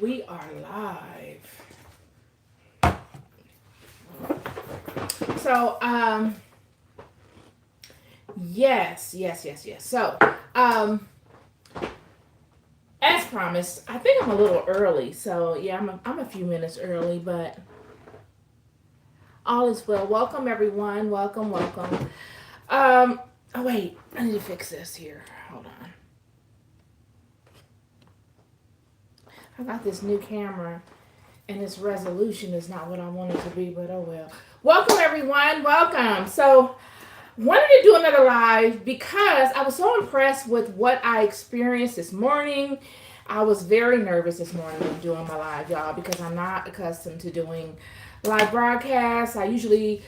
We are live. So, yes. So, as promised, I think I'm a little early. So, yeah, I'm a few minutes early, but all is well. Welcome, everyone. Welcome. Oh wait, I need to fix this here. Hold on. I got this new camera, and its resolution is not what I want it to be, but oh well. Welcome, everyone. Welcome. So, wanted to do another live because I was so impressed with what I experienced this morning. I was very nervous this morning when doing my live, y'all, because I'm not accustomed to doing live broadcasts. I usually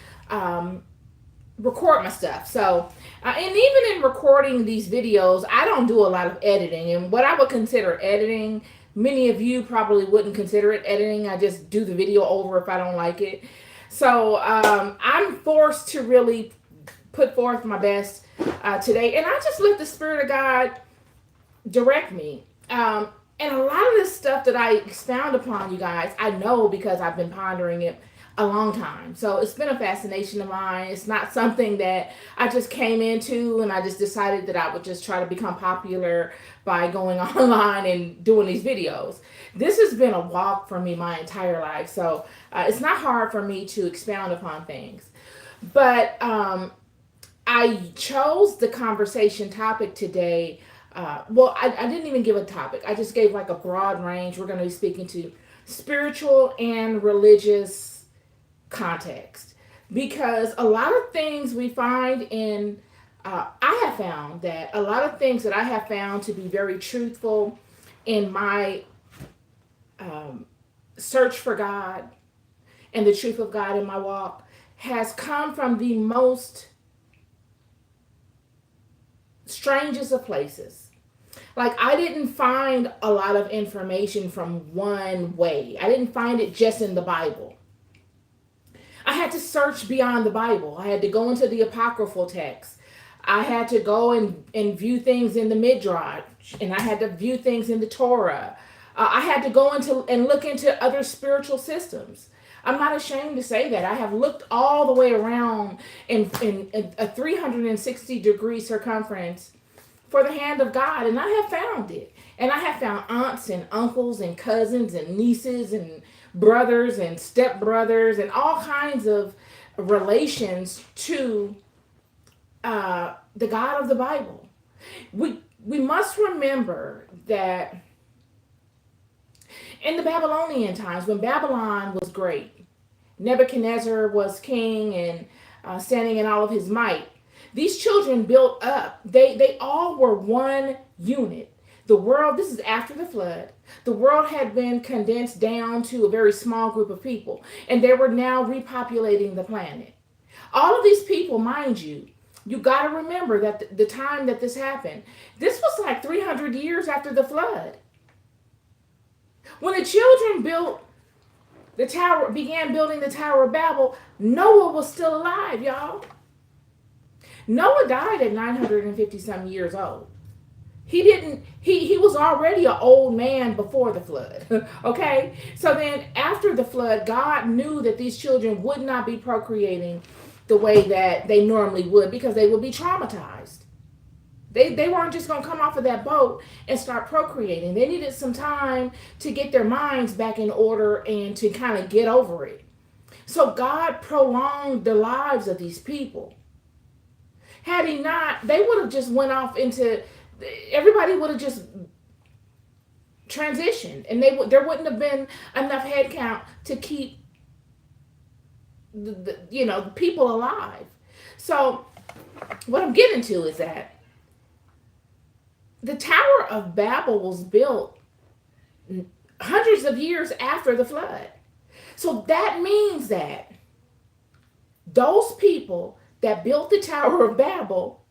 record my stuff. So, and even in recording these videos, I don't do a lot of editing. And what I would consider editing, many of you probably wouldn't consider it editing. I just do the video over if I don't like it. So I'm forced to really put forth my best today. And I just let the Spirit of God direct me. And a lot of this stuff that I expound upon, you guys, I know because I've been pondering it a long time. So it's been a fascination of mine. It's not something that I just came into and I just decided that I would just try to become popular by going online and doing these videos. This has been a walk for me my entire life. So it's not hard for me to expound upon things. But I chose the conversation topic today. I didn't even give a topic. I just gave like a broad range. We're going to be speaking to spiritual and religious context because a lot of things we find in I have found that a lot of things that I have found to be very truthful in my search for God and the truth of God in my walk has come from the most strangest of places. Like, I didn't find a lot of information from one way. I didn't find it just in the Bible. I had to search beyond the Bible. I had to go into the apocryphal texts. I had to go and view things in the Midrash, and I had to view things in the Torah. I had to go into and look into other spiritual systems. I'm not ashamed to say that. I have looked all the way around in a 360-degree circumference for the hand of God, and I have found it. And I have found aunts and uncles and cousins and nieces and brothers and stepbrothers and all kinds of relations to the God of the Bible. We must remember that in the Babylonian times, when Babylon was great, Nebuchadnezzar was king and standing in all of his might. These children built up. They all were one unit. The world, this is after the flood, the world had been condensed down to a very small group of people, and they were now repopulating the planet. All of these people, mind you, you got to remember that the time that this happened, this was like 300 years after the flood. When the children began building the Tower of Babel, Noah was still alive, y'all. Noah died at 950 some years old. He was already an old man before the flood. Okay? So then after the flood, God knew that these children would not be procreating the way that they normally would because they would be traumatized. They weren't just going to come off of that boat and start procreating. They needed some time to get their minds back in order and to kind of get over it. So God prolonged the lives of these people. Had he not, they would have just went off into, everybody would have just transitioned, and there wouldn't have been enough head count to keep the people alive. So what I'm getting to is that the Tower of Babel was built hundreds of years after the flood. So that means that those people that built the Tower of Babel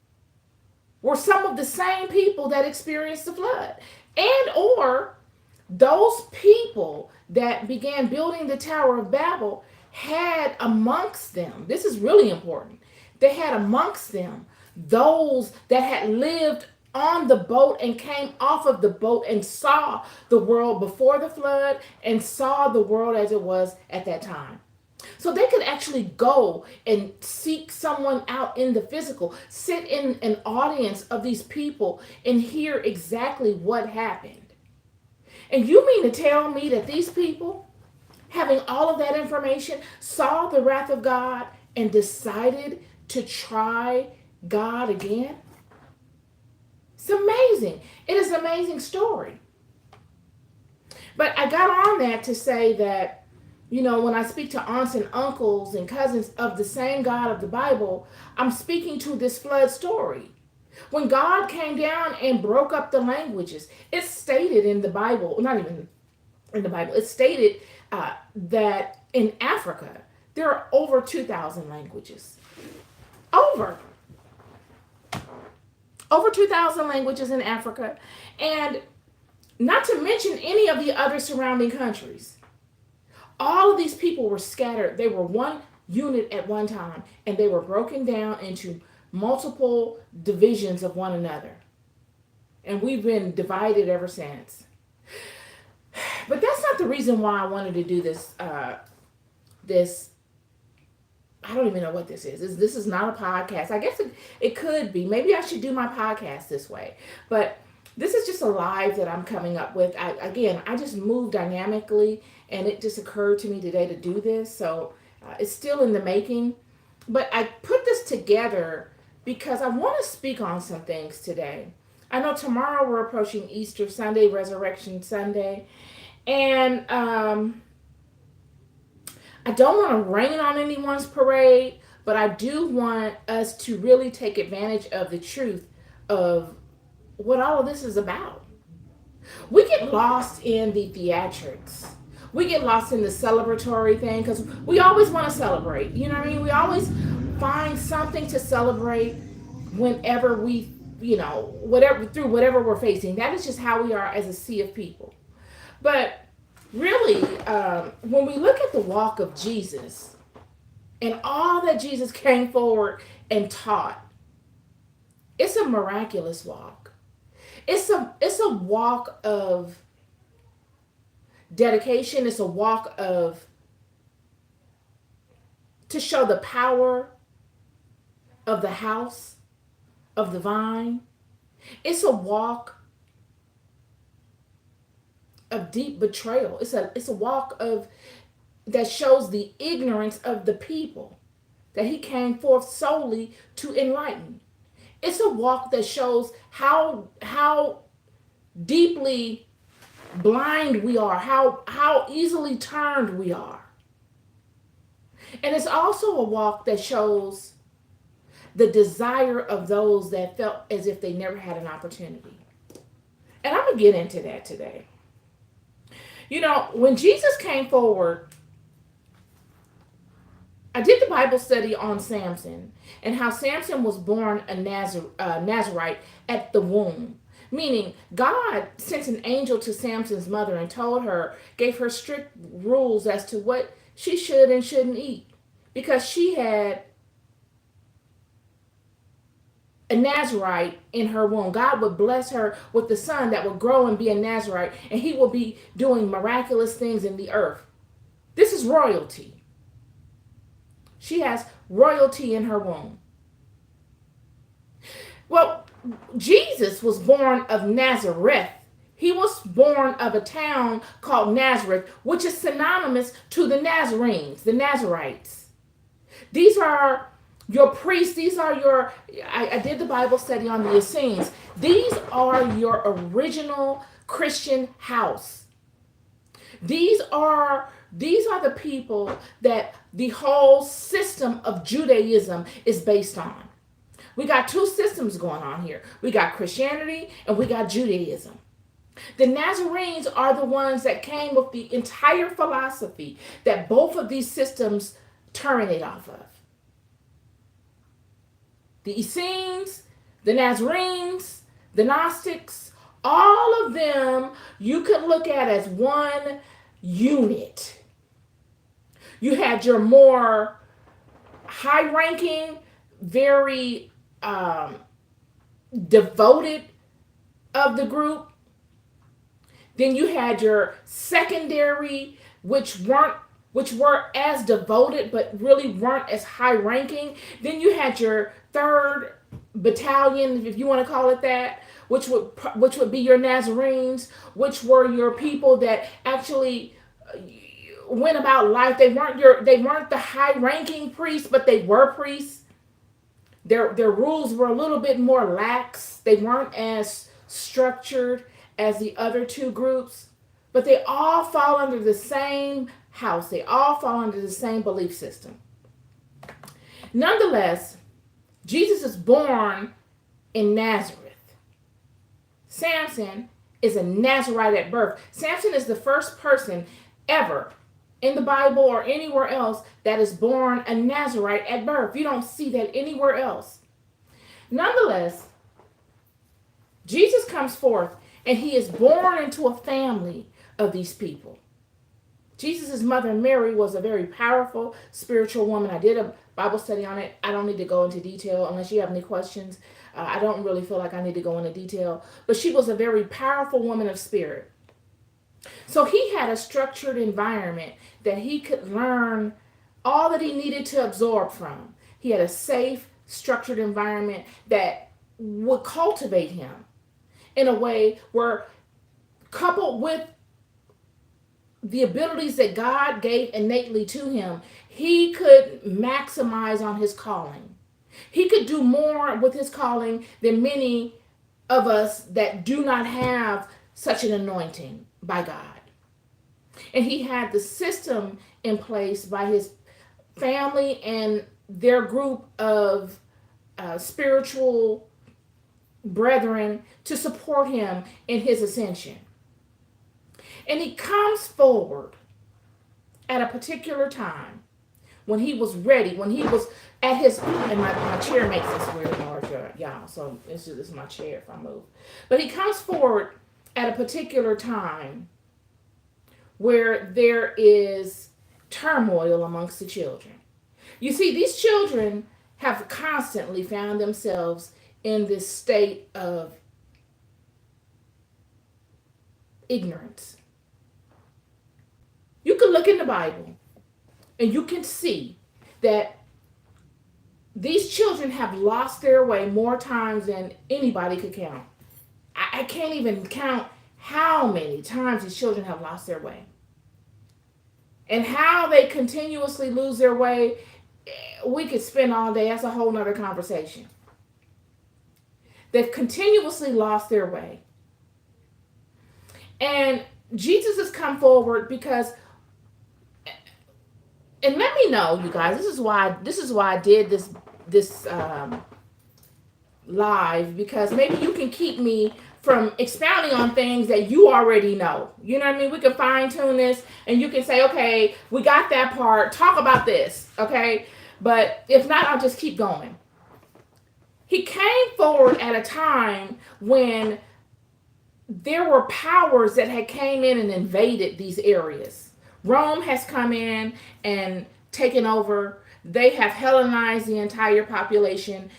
were some of the same people that experienced the flood. And or those people that began building the Tower of Babel had amongst them, this is really important, they had amongst them those that had lived on the boat and came off of the boat and saw the world before the flood and saw the world as it was at that time. So they could actually go and seek someone out in the physical, sit in an audience of these people and hear exactly what happened. And you mean to tell me that these people, having all of that information, saw the wrath of God and decided to try God again? It's amazing. It is an amazing story. But I got on that to say that, when I speak to aunts and uncles and cousins of the same God of the Bible, I'm speaking to this flood story. When God came down and broke up the languages, it's stated in the Bible, not even in the Bible, it's stated that in Africa, there are over 2,000 languages. Over. Over 2,000 languages in Africa. And not to mention any of the other surrounding countries. All of these people were scattered. They were one unit at one time, and they were broken down into multiple divisions of one another. And we've been divided ever since. But that's not the reason why I wanted to do this. I don't even know what this is. This is not a podcast. I guess it could be. Maybe I should do my podcast this way. But this is just a live that I'm coming up with. I just move dynamically, and it just occurred to me today to do this. So it's still in the making. But I put this together because I want to speak on some things today. I know tomorrow we're approaching Easter Sunday, Resurrection Sunday. And I don't want to rain on anyone's parade, but I do want us to really take advantage of the truth of what all of this is about. We get lost in the theatrics. We get lost in the celebratory thing because we always want to celebrate. You know what I mean? We always find something to celebrate whenever we, through whatever we're facing. That is just how we are as a sea of people. But really, when we look at the walk of Jesus and all that Jesus came forward and taught, it's a miraculous walk. It's a walk of dedication. It's a walk to show the power of the house, of the vine. It's a walk of deep betrayal. It's a walk that shows the ignorance of the people that he came forth solely to enlighten. It's a walk that shows how deeply blind we are, how easily turned we are. And it's also a walk that shows the desire of those that felt as if they never had an opportunity. And I'm going to get into that today. When Jesus came forward, I did the Bible study on Samson and how Samson was born a Nazarite at the womb. Meaning, God sent an angel to Samson's mother and gave her strict rules as to what she should and shouldn't eat. Because she had a Nazarite in her womb. God would bless her with the son that would grow and be a Nazarite, and he will be doing miraculous things in the earth. This is royalty. She has royalty in her womb. Well, Jesus was born of Nazareth. He was born of a town called Nazareth, which is synonymous to the Nazarenes, the Nazarites. These are your priests. These are I did the Bible study on the Essenes. These are your original Christian house. These are the people that the whole system of Judaism is based on. We got two systems going on here. We got Christianity and we got Judaism. The Nazarenes are the ones that came with the entire philosophy that both of these systems terminate off of. The Essenes, the Nazarenes, the Gnostics, all of them you could look at as one unit. You had your more high-ranking, very devoted of the group. Then you had your secondary, which were as devoted but really weren't as high ranking. Then you had your third battalion, if you want to call it that, which would be your Nazarenes, which were your people that actually went about life. They weren't the high ranking priests, but they were priests. Their rules were a little bit more lax. They weren't as structured as the other two groups, but they all fall under the same house. They all fall under the same belief system. Nonetheless, Jesus is born in Nazareth. Samson is a Nazarite at birth. Samson is the first person ever in the Bible or anywhere else that is born a Nazarite at birth. You don't see that anywhere else. Nonetheless, Jesus comes forth and he is born into a family of these people. Jesus' mother Mary was a very powerful spiritual woman. I did a Bible study on it. I don't need to go into detail unless you have any questions. I don't really feel like I need to go into detail. But she was a very powerful woman of spirit. So he had a structured environment that he could learn all that he needed to absorb from. He had a safe, structured environment that would cultivate him in a way where, coupled with the abilities that God gave innately to him, he could maximize on his calling. He could do more with his calling than many of us that do not have such an anointing by God. And he had the system in place by his family and their group of spiritual brethren to support him in his ascension. And he comes forward at a particular time when he was ready, when he was at his, and my chair makes this weird noise, y'all, so this is my chair if I move. But he comes forward at a particular time where there is turmoil amongst the children. You see, these children have constantly found themselves in this state of ignorance. You can look in the Bible and you can see that these children have lost their way more times than anybody could count. I can't even count how many times these children have lost their way. And how they continuously lose their way, we could spend all day. That's a whole nother conversation. They've continuously lost their way. And Jesus has come forward because, and let me know, you guys, this is why I did this live, because maybe you can keep me from expounding on things that you already know. You know what I mean? We can fine tune this and you can say, okay, we got that part. Talk about this. Okay. But if not, I'll just keep going. He came forward at a time when there were powers that had came in and invaded these areas. Rome has come in and taken over. They have Hellenized the entire population,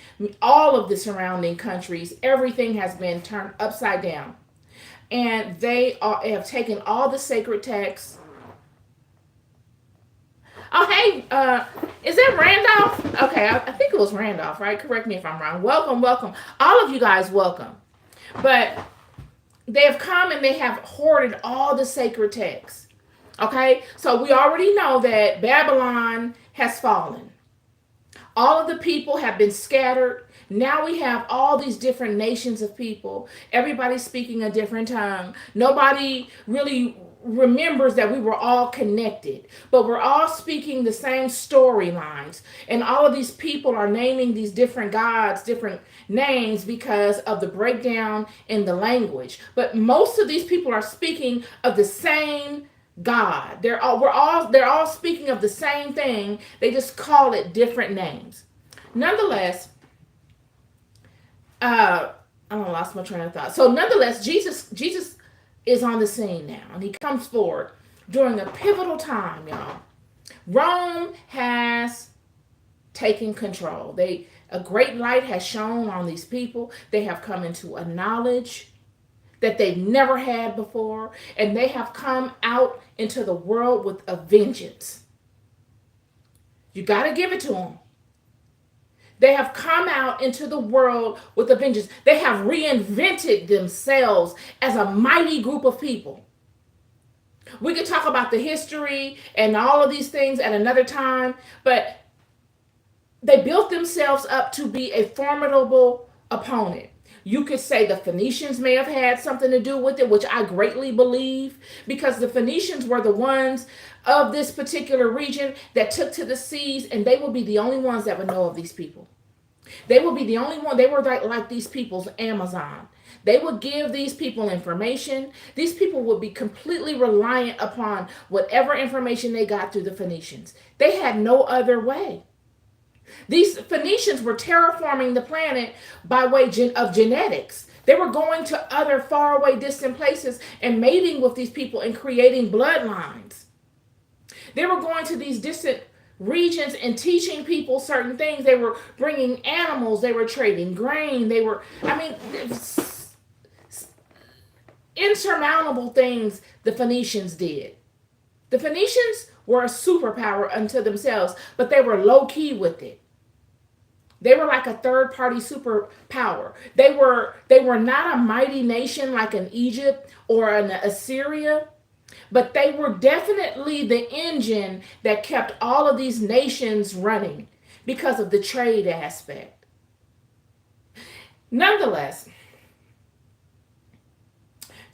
all of the surrounding countries. Everything has been turned upside down. And they have taken all the sacred texts. Oh, hey, is that Randolph? Okay, I think it was Randolph, right? Correct me if I'm wrong. Welcome, welcome. All of you guys, welcome. But they have come and they have hoarded all the sacred texts. Okay, so we already know that Babylon has fallen. All of the people have been scattered. Now we have all these different nations of people. Everybody's speaking a different tongue. Nobody really remembers that we were all connected, but we're all speaking the same storylines. And all of these people are naming these different gods, different names because of the breakdown in the language. But most of these people are speaking of the same God. They're all speaking of the same thing. They just call it different names. Nonetheless, I lost my train of thought. So nonetheless, Jesus is on the scene now, and he comes forward during a pivotal time, y'all. Rome has taken control. A great light has shone on these people. They have come into a knowledge that they've never had before, and they have come out into the world with a vengeance. You got to give it to them. They have come out into the world with a vengeance. They have reinvented themselves as a mighty group of people. We could talk about the history and all of these things at another time, but they built themselves up to be a formidable opponent. You could say the Phoenicians may have had something to do with it, which I greatly believe, because the Phoenicians were the ones of this particular region that took to the seas, and they will be the only ones that would know of these people. They will be the only one. They were like these people's Amazon. They would give these people information. These people would be completely reliant upon whatever information they got through the Phoenicians. They had no other way. These Phoenicians were terraforming the planet by way of genetics. They were going to other faraway distant places and mating with these people and creating bloodlines. They were going to these distant regions and teaching people certain things. They were bringing animals. They were trading grain. Insurmountable things the Phoenicians did. The Phoenicians were a superpower unto themselves, but they were low key with it. They were like a third party superpower. They were not a mighty nation like an Egypt or an Assyria, but they were definitely the engine that kept all of these nations running because of the trade aspect. Nonetheless,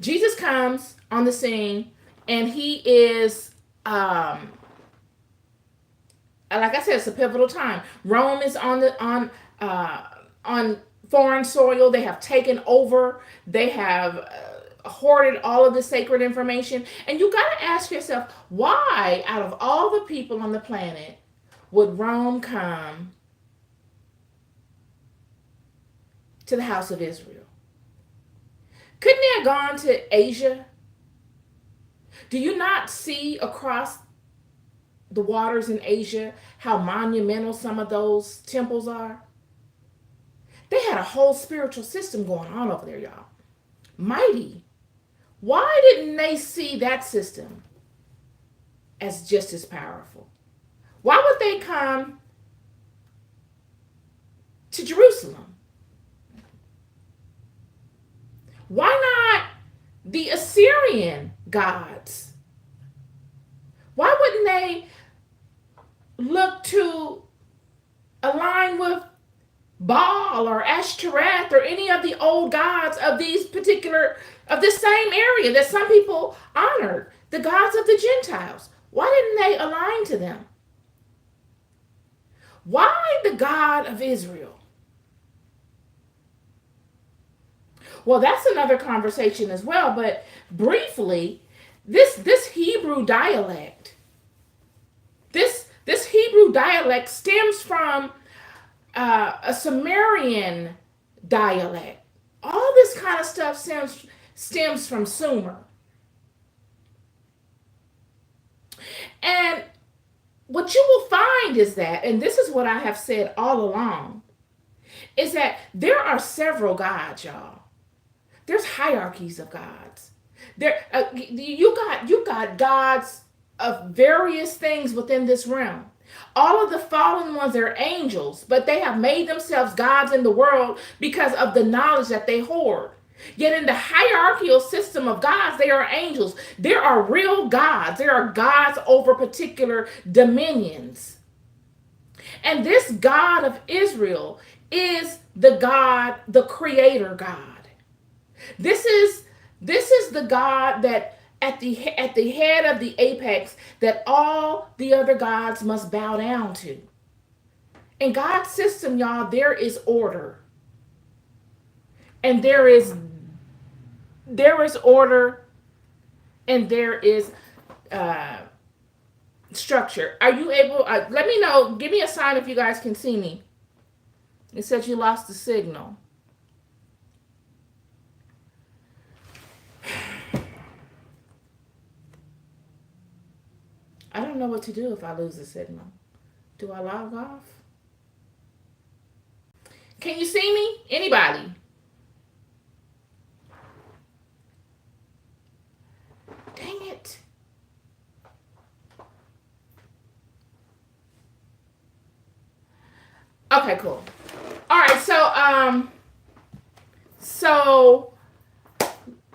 Jesus comes on the scene, and he is, like I said, it's a pivotal time. Rome is on foreign soil. They have taken over. They have hoarded all of the sacred information. And you got to ask yourself, why, out of all the people on the planet, would Rome come to the house of Israel? Couldn't they have gone to Asia? Do you not see across the waters in Asia how monumental some of those temples are? They had a whole spiritual system going on over there, y'all. Mighty. Why didn't they see that system as just as powerful? Why would they come to Jerusalem? Why not the Assyrian gods? Why wouldn't they look to align with Baal or Ashtoreth or any of the old gods of this same area that some people honored, the gods of the Gentiles? Why didn't they align to them? Why the God of Israel? Well, that's another conversation as well, but briefly, this Hebrew dialect, this Hebrew dialect stems from a Sumerian dialect. All this kind of stuff stems from Sumer. And what you will find is that, and this is what I have said all along, is that there are several gods, y'all. There's hierarchies of gods. You got gods of various things within this realm. All of the fallen ones are angels, but they have made themselves gods in the world because of the knowledge that they hoard. Yet in the hierarchical system of gods, they are angels. There are real gods. There are gods over particular dominions. And this God of Israel is the God, the creator God. This is the God that at the head of the apex that all the other gods must bow down to. In God's system, y'all, there is order. And there is order, and there is structure. Are you able, let me know, give me a sign if you guys can see me. It says you lost the signal. I don't know what to do if I lose the signal. Do I log off? Can you see me? Anybody? Okay, cool. All right, so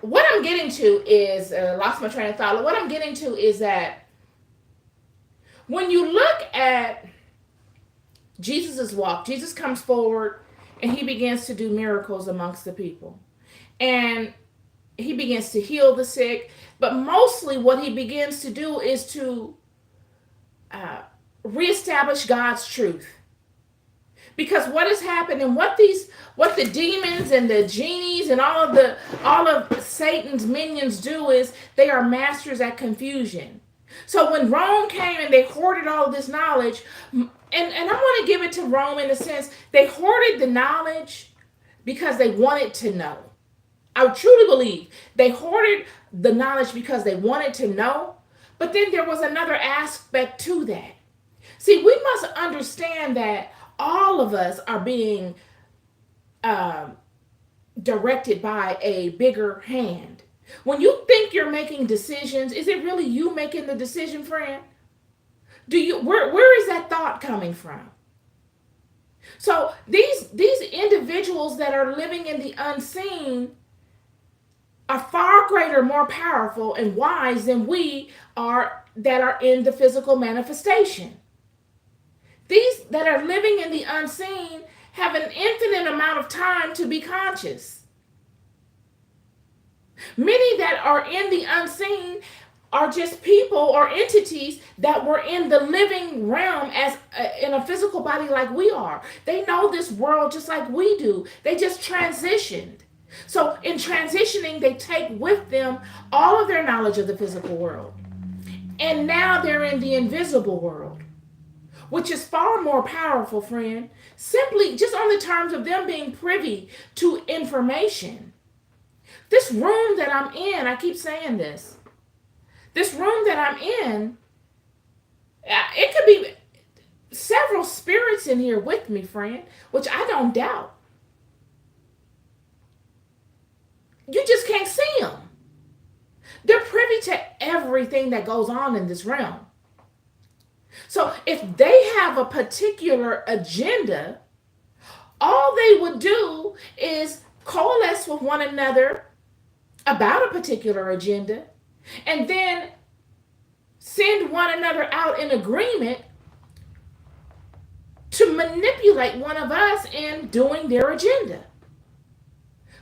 what I'm getting to is lost my train of thought. What I'm getting to is that when you look at Jesus's walk, Jesus comes forward and he begins to do miracles amongst the people, and he begins to heal the sick. But mostly, what he begins to do is to reestablish God's truth. Because what has happened, and what the demons and the genies and all of Satan's minions do is they are masters at confusion. So when Rome came and they hoarded all of this knowledge, and I want to give it to Rome in a sense, they hoarded the knowledge because they wanted to know. I truly believe they hoarded the knowledge because they wanted to know, but then there was another aspect to that. See, we must understand that all of us are being directed by a bigger hand. When you think you're making decisions, is it really you making the decision, friend? Where is that thought coming from? So these individuals that are living in the unseen are far greater, more powerful, and wise than we are that are in the physical manifestation. These that are living in the unseen have an infinite amount of time to be conscious. Many that are in the unseen are just people or entities that were in the living realm as in a physical body like we are. They know this world just like we do. They just transitioned. So in transitioning, they take with them all of their knowledge of the physical world. And now they're in the invisible world, which is far more powerful, friend, simply just on the terms of them being privy to information. This room that I'm in, I keep saying this room that I'm in, it could be several spirits in here with me, friend, which I don't doubt. You just can't see them. They're privy to everything that goes on in this realm. So if they have a particular agenda, all they would do is coalesce with one another about a particular agenda and then send one another out in agreement to manipulate one of us in doing their agenda.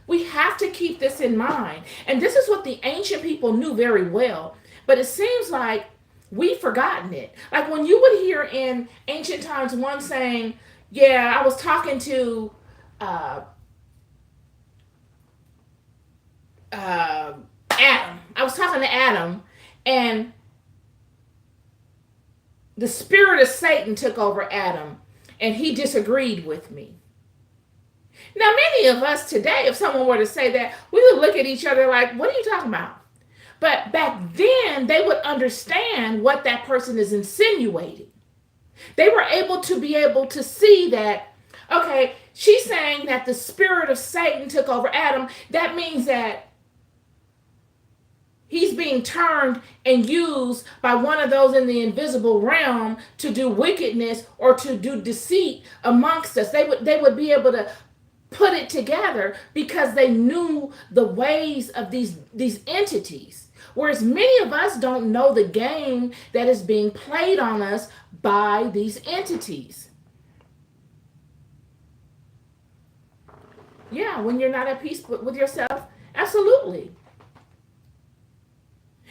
We have to keep this in mind. And this is what the ancient people knew very well. But it seems like we've forgotten it. Like when you would hear in ancient times one saying, yeah, I was talking to Adam. I was talking to Adam, and the spirit of Satan took over Adam, and he disagreed with me. Now, many of us today, if someone were to say that, we would look at each other like, what are you talking about? But back then, they would understand what that person is insinuating. They were able to see that, okay, she's saying that the spirit of Satan took over Adam. That means that he's being turned and used by one of those in the invisible realm to do wickedness or to do deceit amongst us. They would be able to put it together because they knew the ways of these entities. Whereas many of us don't know the game that is being played on us by these entities. Yeah, when you're not at peace with yourself, absolutely.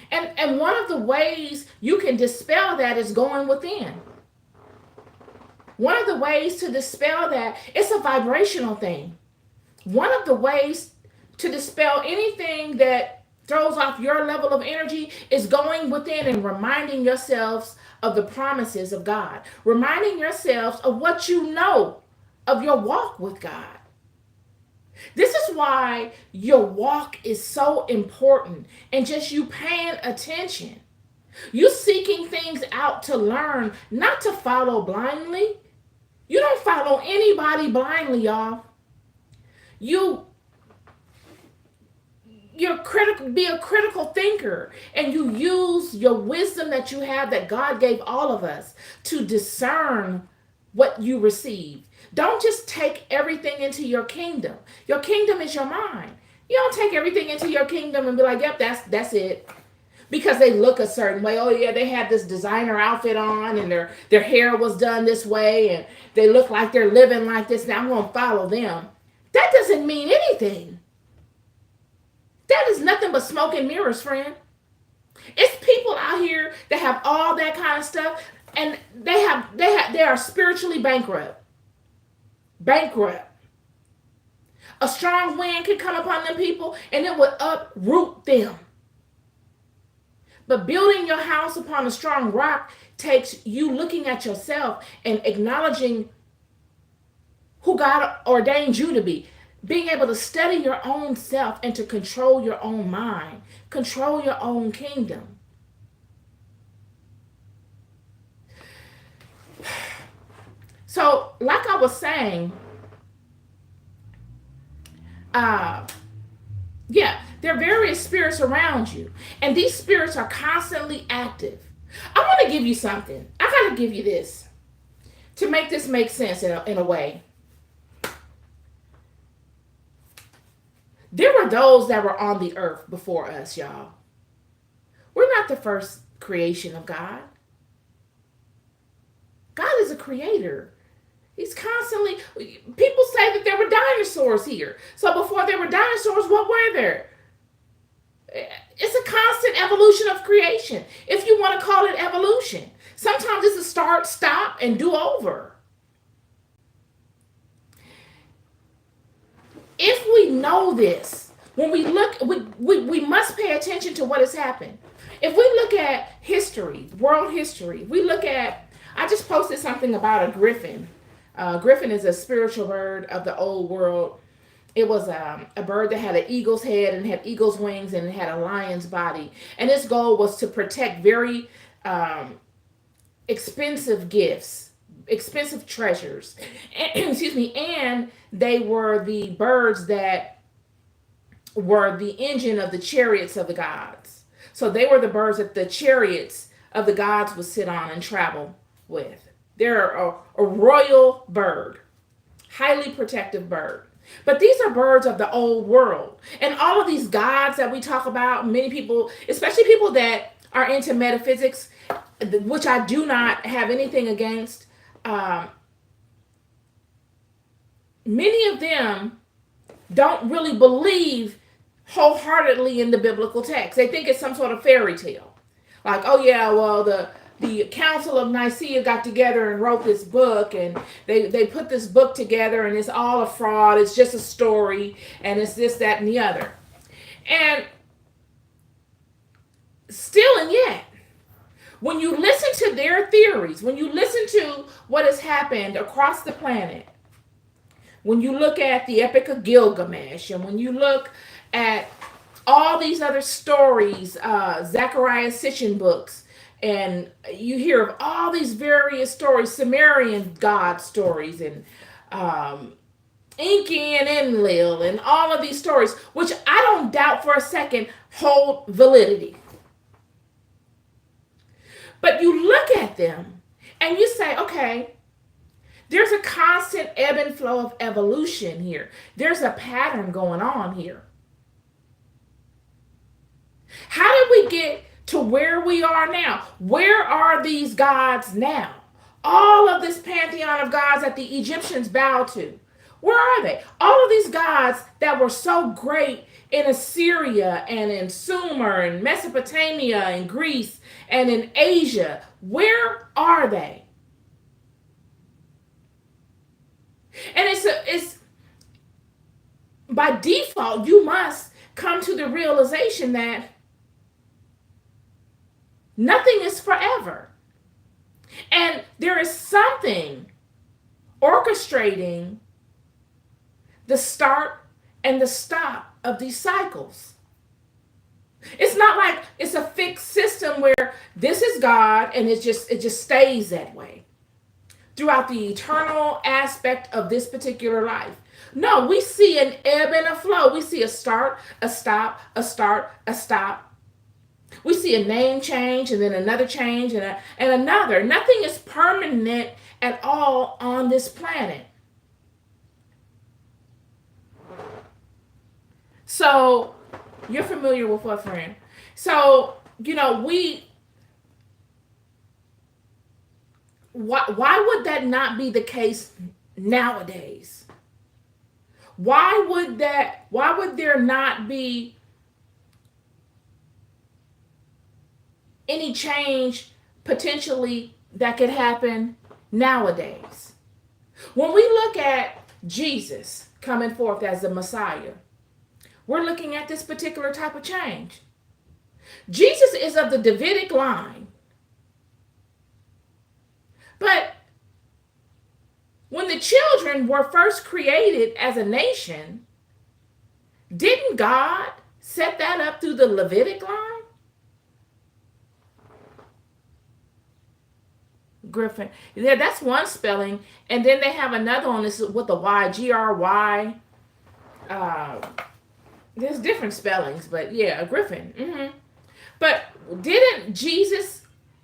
And one of the ways you can dispel that is going within. One of the ways to dispel that, it's a vibrational thing. One of the ways to dispel anything that throws off your level of energy is going within and reminding yourselves of the promises of God. Reminding yourselves of what you know of your walk with God. This is why your walk is so important, and just you paying attention. You seeking things out to learn, not to follow blindly. You don't follow anybody blindly, y'all. Be a critical thinker, and you use your wisdom that you have, that God gave all of us, to discern what you receive. Don't just take everything into your kingdom. Your kingdom is your mind. You don't take everything into your kingdom and be like, yep, that's it. Because they look a certain way. Oh yeah, they had this designer outfit on and their hair was done this way and they look like they're living like this. Now I'm gonna follow them. That doesn't mean anything. That is nothing but smoke and mirrors, friend. It's people out here that have all that kind of stuff and they are spiritually bankrupt. Bankrupt. A strong wind could come upon them people and it would uproot them. But building your house upon a strong rock takes you looking at yourself and acknowledging who God ordained you to be. Being able to study your own self and to control your own mind, control your own kingdom. So, like I was saying, there are various spirits around you, and these spirits are constantly active. I want to give you something. I got to give you this to make this make sense in a way. There were those that were on the earth before us, y'all. We're not the first creation of God. God is a creator. He's constantly, people say that there were dinosaurs here. So before there were dinosaurs, what were there? It's a constant evolution of creation, if you want to call it evolution. Sometimes it's a start, stop, and do over. If we know this, when we look, we must pay attention to what has happened. If we look at history, world history, we look at, I just posted something about a griffin. Griffin is a spiritual bird of the old world. It was a bird that had an eagle's head and had eagle's wings and it had a lion's body. And its goal was to protect very expensive gifts, expensive treasures. Excuse me. And they were the birds that were the engine of the chariots of the gods. So they were the birds that the chariots of the gods would sit on and travel with. They're a royal bird, highly protective bird. But these are birds of the old world. And all of these gods that we talk about, many people, especially people that are into metaphysics, which I do not have anything against, many of them don't really believe wholeheartedly in the biblical text. They think it's some sort of fairy tale. Like, oh yeah, well, the Council of Nicaea got together and wrote this book, and they put this book together, and it's all a fraud. It's just a story, and it's this, that, and the other. And still and yet, when you listen to their theories, when you listen to what has happened across the planet, when you look at the Epic of Gilgamesh, and when you look at all these other stories, Zechariah Sitchin books, and you hear of all these various stories, Sumerian god stories, and Enki and Enlil, and all of these stories, which I don't doubt for a second hold validity. But you look at them and you say, okay, there's a constant ebb and flow of evolution here. There's a pattern going on here. How did we get to where we are now? Where are these gods now? All of this pantheon of gods that the Egyptians bowed to. Where are they? All of these gods that were so great in Assyria and in Sumer and Mesopotamia and Greece and in Asia. Where are they? And it's by default, you must come to the realization that nothing is forever. And there is something orchestrating the start and the stop of these cycles. It's not like it's a fixed system where this is God and it just stays that way throughout the eternal aspect of this particular life. No, we see an ebb and a flow. We see a start, a stop, a start, a stop. We see a name change and then another change and another. Nothing is permanent at all on this planet. So you're familiar with what, friend? So, why would that not be the case nowadays? Why would there not be any change potentially that could happen nowadays? When we look at Jesus coming forth as the Messiah, we're looking at this particular type of change. Jesus is of the Davidic line. But when the children were first created as a nation, didn't God set that up through the Levitic line? Griffin. Yeah, that's one spelling. And then they have another one. This is with the Y, Gry. There's different spellings, but yeah, Griffin. Mm-hmm. But didn't Jesus,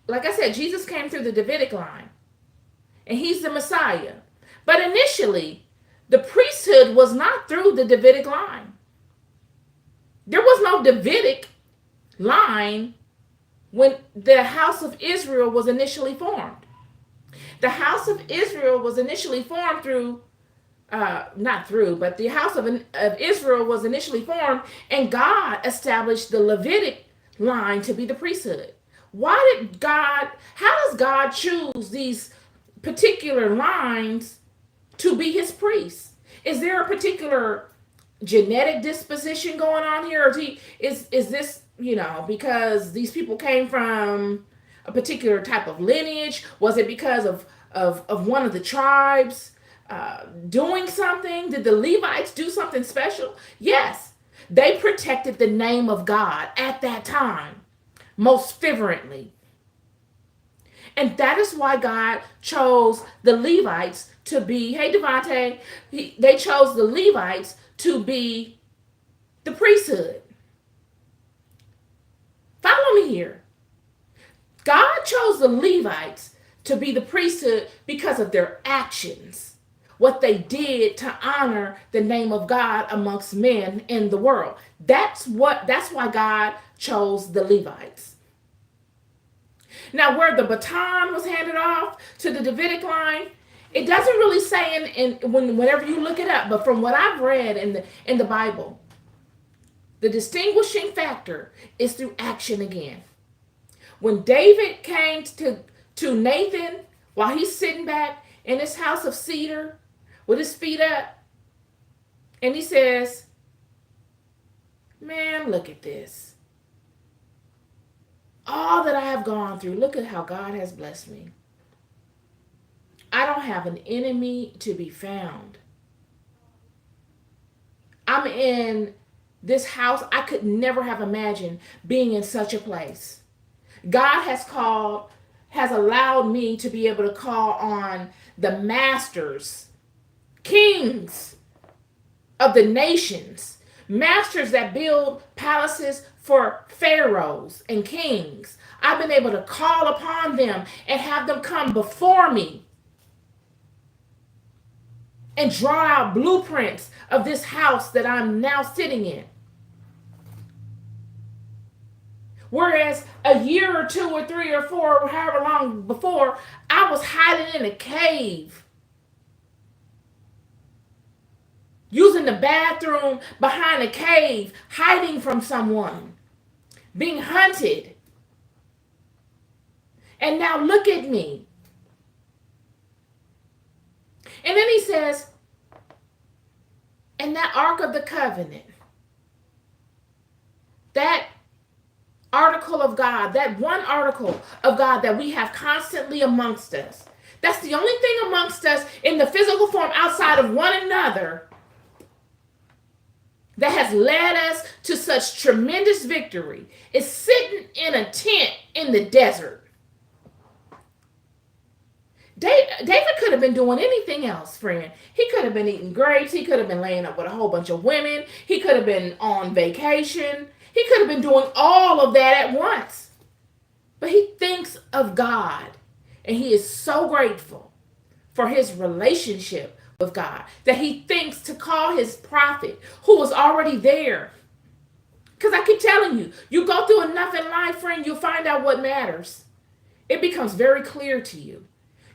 like I said, Jesus came through the Davidic line. And he's the Messiah. But initially, the priesthood was not through the Davidic line. There was no Davidic line when the house of Israel was initially formed. The house of Israel was initially formed but the house of Israel was initially formed, and God established the Levitic line to be the priesthood. How does God choose these particular lines to be his priests? Is there a particular genetic disposition going on here? Or is this, because these people came from a particular type of lineage? Was it because of one of the tribes doing something? Did the Levites do something special? Yes, they protected the name of God at that time most fervently. And that is why God chose the Levites to be, hey Devontae, they chose the Levites to be the priesthood. Follow me here. God chose the Levites to be the priesthood because of their actions, what they did to honor the name of God amongst men in the world. That's why God chose the Levites. Now, where the baton was handed off to the Davidic line, it doesn't really say whenever you look it up, but from what I've read in the Bible, the distinguishing factor is through action again. When David came to Nathan while he's sitting back in his house of cedar with his feet up, and he says, "Man, look at this. All that I have gone through, look at how God has blessed me. I don't have an enemy to be found. I'm in this house. I could never have imagined being in such a place. God has allowed me to be able to call on the masters, kings of the nations, masters that build palaces for pharaohs and kings. I've been able to call upon them and have them come before me and draw out blueprints of this house that I'm now sitting in. Whereas a year or two or three or four or however long before, I was hiding in a cave, using the bathroom behind a cave, hiding from someone, being hunted. And now look at me. And then he says, and that Ark of the Covenant, that article of God, that one article of God that we have constantly amongst us, that's the only thing amongst us in the physical form outside of one another that has led us to such tremendous victory, is sitting in a tent in the desert. David could have been doing anything else, friend. He could have been eating grapes. He could have been laying up with a whole bunch of women. He could have been on vacation. He could have been doing all of that at once. But he thinks of God, and he is so grateful for his relationship with God, that he thinks to call his prophet who was already there. Because I keep telling you, you go through enough in life, friend, you'll find out what matters. It becomes very clear to you.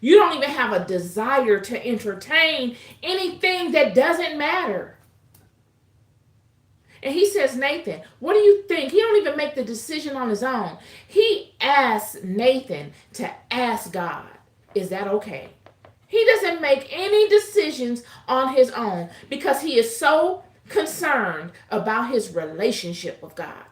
You don't even have a desire to entertain anything that doesn't matter. And he says, Nathan, what do you think? He don't even make the decision on his own. He asks Nathan to ask God, is that okay? He doesn't make any decisions on his own because he is so concerned about his relationship with God.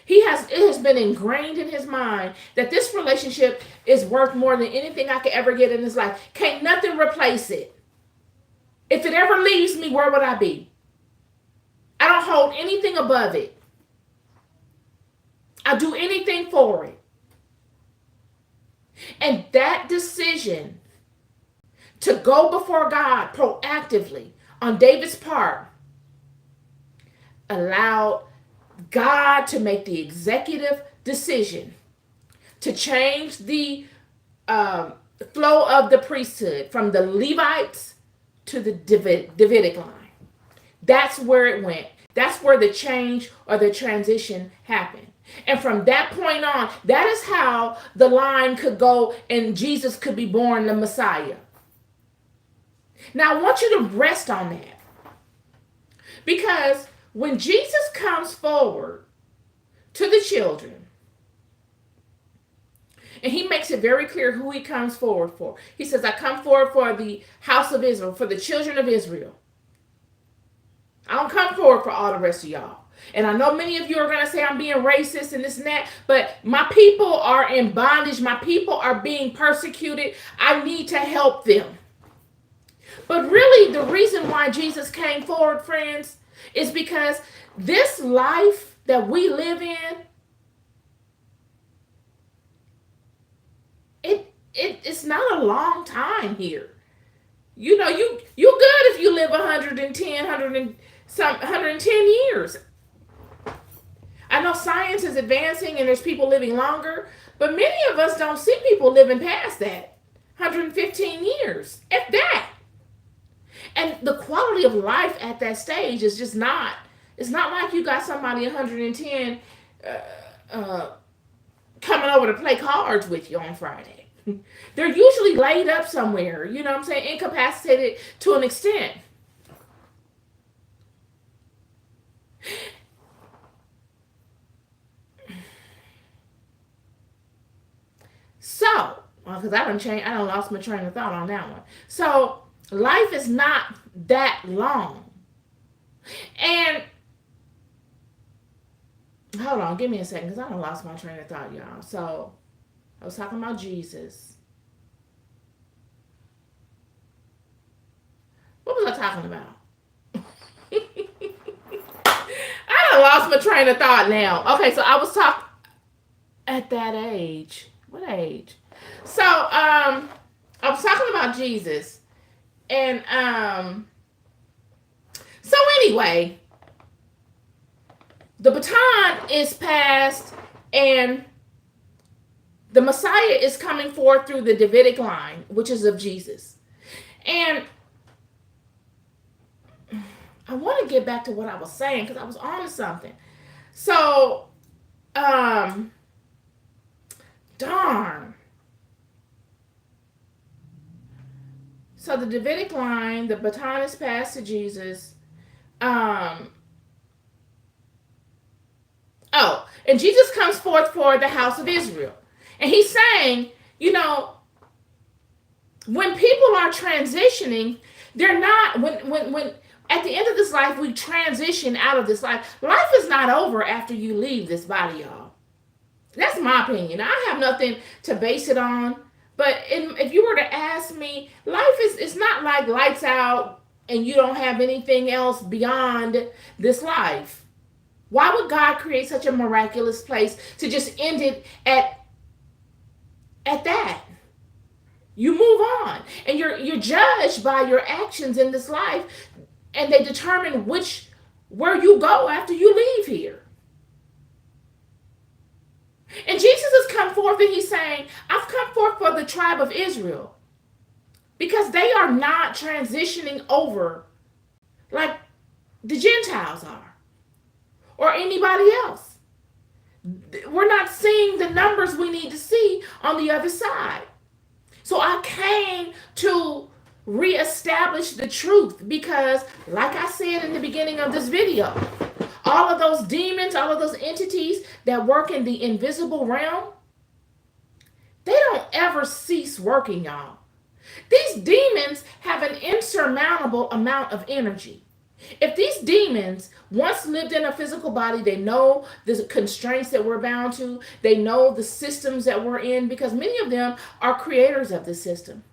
It has been ingrained in his mind that this relationship is worth more than anything I could ever get in this life. Can't nothing replace it. If it ever leaves me, where would I be? I don't hold anything above it. I'll do anything for it. And that decision to go before God proactively on David's part allowed God to make the executive decision to change the flow of the priesthood from the Levites to the Davidic line. That's where it went. That's where the change or the transition happened. And from that point on, that is how the line could go and Jesus could be born the Messiah. Now, I want you to rest on that. Because when Jesus comes forward to the children, and he makes it very clear who he comes forward for. He says, I come forward for the house of Israel, for the children of Israel. I don't come forward for all the rest of y'all. And I know many of you are going to say I'm being racist and this and that, but my people are in bondage. My people are being persecuted. I need to help them. But really, the reason why Jesus came forward, friends, is because this life that we live in, it's not a long time here. You know, you're good if you live 110 years. I know science is advancing and there's people living longer, but many of us don't see people living past that. 115 years, if that. And the quality of life at that stage is just not, it's not like you got somebody 110 coming over to play cards with you on Friday. They're usually laid up somewhere, you know what I'm saying, incapacitated to an extent. So, because I done lost my train of thought on that one. So, life is not that long. And, hold on, give me a second, because I done lost my train of thought, y'all. So, I was talking about Jesus. What was I talking about? I done lost my train of thought now. Okay, so I was talking at that age. What age? So, I was talking about Jesus. And, so anyway, the baton is passed and the Messiah is coming forth through the Davidic line, which is of Jesus. And I want to get back to what I was saying because I was on to something. So, darn. So the Davidic line, the baton is passed to Jesus. And Jesus comes forth for the house of Israel. And he's saying, you know, when people are transitioning, they're not, when at the end of this life, we transition out of this life. Life is not over after you leave this body, y'all. That's my opinion. I have nothing to base it on. But if you were to ask me, life it's not like lights out and you don't have anything else beyond this life. Why would God create such a miraculous place to just end it at that? You move on, and you're judged by your actions in this life, and they determine where you go after you leave here. And Jesus has come forth and he's saying, I've come forth for the tribe of Israel. because they are not transitioning over like the Gentiles are or anybody else. We're not seeing the numbers we need to see on the other side. So I came to reestablish the truth because, like I said in the beginning of this video, all of those demons, all of those entities that work in the invisible realm, they don't ever cease working, y'all. These demons have an insurmountable amount of energy. If these demons once lived in a physical body, they know the constraints that we're bound to, they know the systems that we're in, because many of them are creators of the system.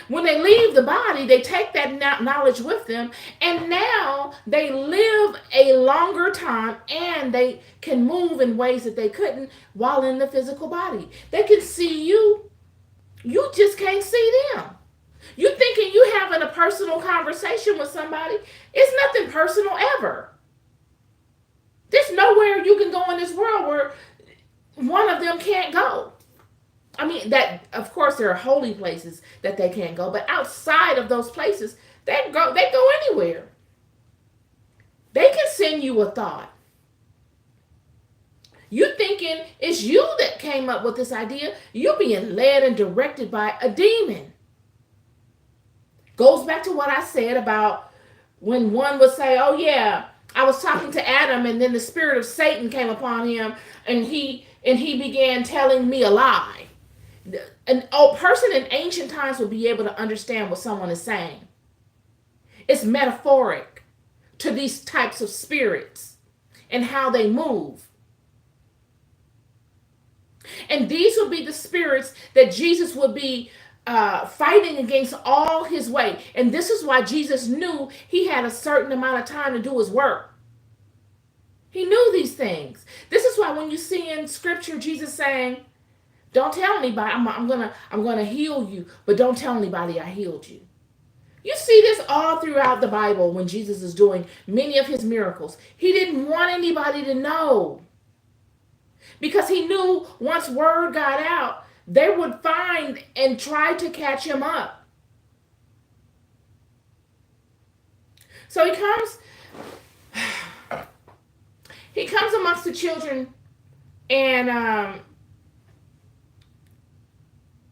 When they leave the body, they take that knowledge with them, and now they live a longer time and they can move in ways that they couldn't while in the physical body. They can see you. You just can't see them. You thinking you having a personal conversation with somebody, it's nothing personal ever. There's nowhere you can go in this world where one of them can't go. I mean, that of course there are holy places that they can't go, but outside of those places, they go anywhere. They can send you a thought. You thinking it's you that came up with this idea, you're being led and directed by a demon. Goes back to what I said about when one would say, oh yeah, I was talking to Adam and then the spirit of Satan came upon him and he began telling me a lie. An old person in ancient times would be able to understand what someone is saying. It's metaphoric to these types of spirits and how they move. And these would be the spirits that Jesus would be fighting against all his way. And this is why Jesus knew he had a certain amount of time to do his work. He knew these things. This is why when you see in scripture Jesus saying, don't tell anybody, I'm gonna heal you, but don't tell anybody I healed you. You see this all throughout the Bible when Jesus is doing many of his miracles. He didn't want anybody to know, because he knew once word got out, they would find and try to catch him up. So he comes amongst the children, and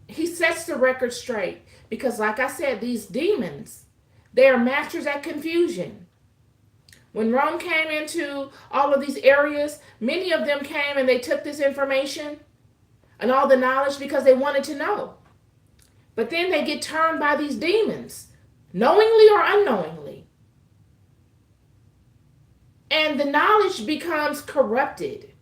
he sets the record straight, because like I said, these demons, they are masters at confusion. When Rome came into all of these areas, many of them came and they took this information and all the knowledge because they wanted to know. But then they get turned by these demons, knowingly or unknowingly. And the knowledge becomes corrupted.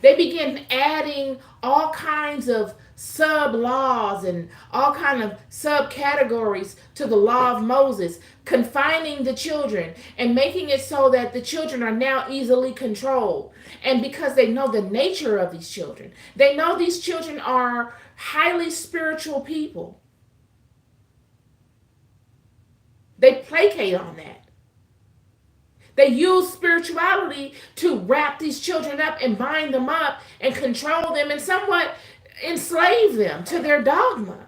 They begin adding all kinds of sub-laws and all kinds of subcategories to the law of Moses, confining the children and making it so that the children are now easily controlled. And because they know the nature of these children, they know these children are highly spiritual people. They placate on that. They use spirituality to wrap these children up and bind them up and control them and somewhat enslave them to their dogma.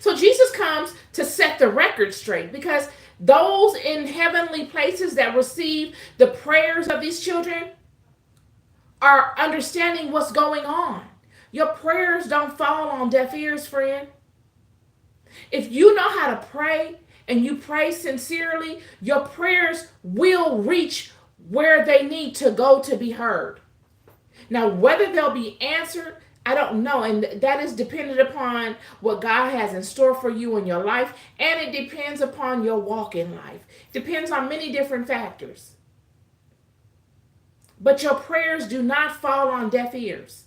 So Jesus comes to set the record straight, because those in heavenly places that receive the prayers of these children are understanding what's going on. Your prayers don't fall on deaf ears, friend. If you know how to pray and you pray sincerely, your prayers will reach where they need to go to be heard. Now, whether they'll be answered, I don't know. And that is dependent upon what God has in store for you in your life. And it depends upon your walk in life. Depends on many different factors. But your prayers do not fall on deaf ears.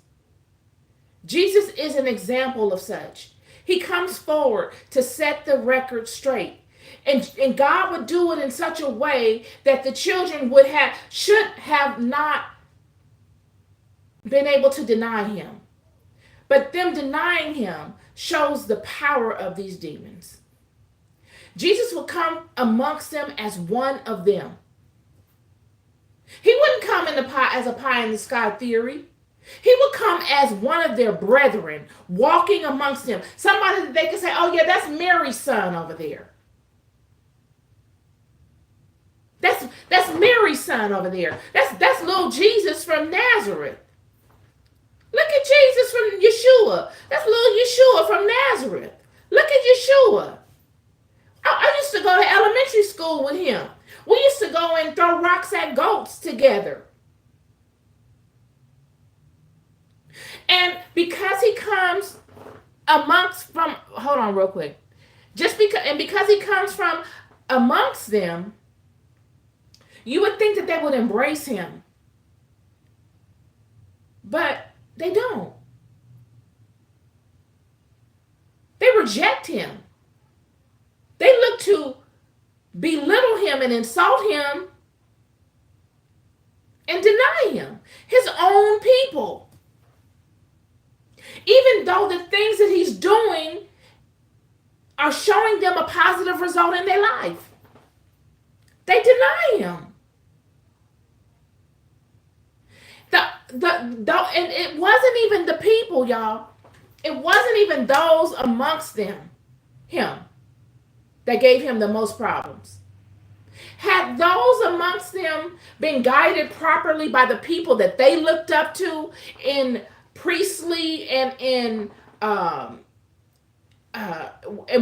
Jesus is an example of such. He comes forward to set the record straight. And God would do it in such a way that the children should have not been able to deny him. But them denying him shows the power of these demons. Jesus will come amongst them as one of them. He wouldn't come as a pie in the sky theory. He would come as one of their brethren, walking amongst them. Somebody that they could say, oh yeah, that's Mary's son over there. That's Mary's son over there. That's little Jesus from Nazareth. Look at Jesus from Yeshua. That's little Yeshua from Nazareth. Look at Yeshua. I used to go to elementary school with him. We used to go and throw rocks at goats together. And because he comes hold on real quick. Because he comes from amongst them, you would think that they would embrace him. But they don't. They reject him. They look to belittle him and insult him and deny him. His own people. Even though the things that he's doing are showing them a positive result in their life, they deny him. And it wasn't even the people, y'all. It wasn't even those amongst him that gave him the most problems. Had those amongst them been guided properly by the people that they looked up to in priestly and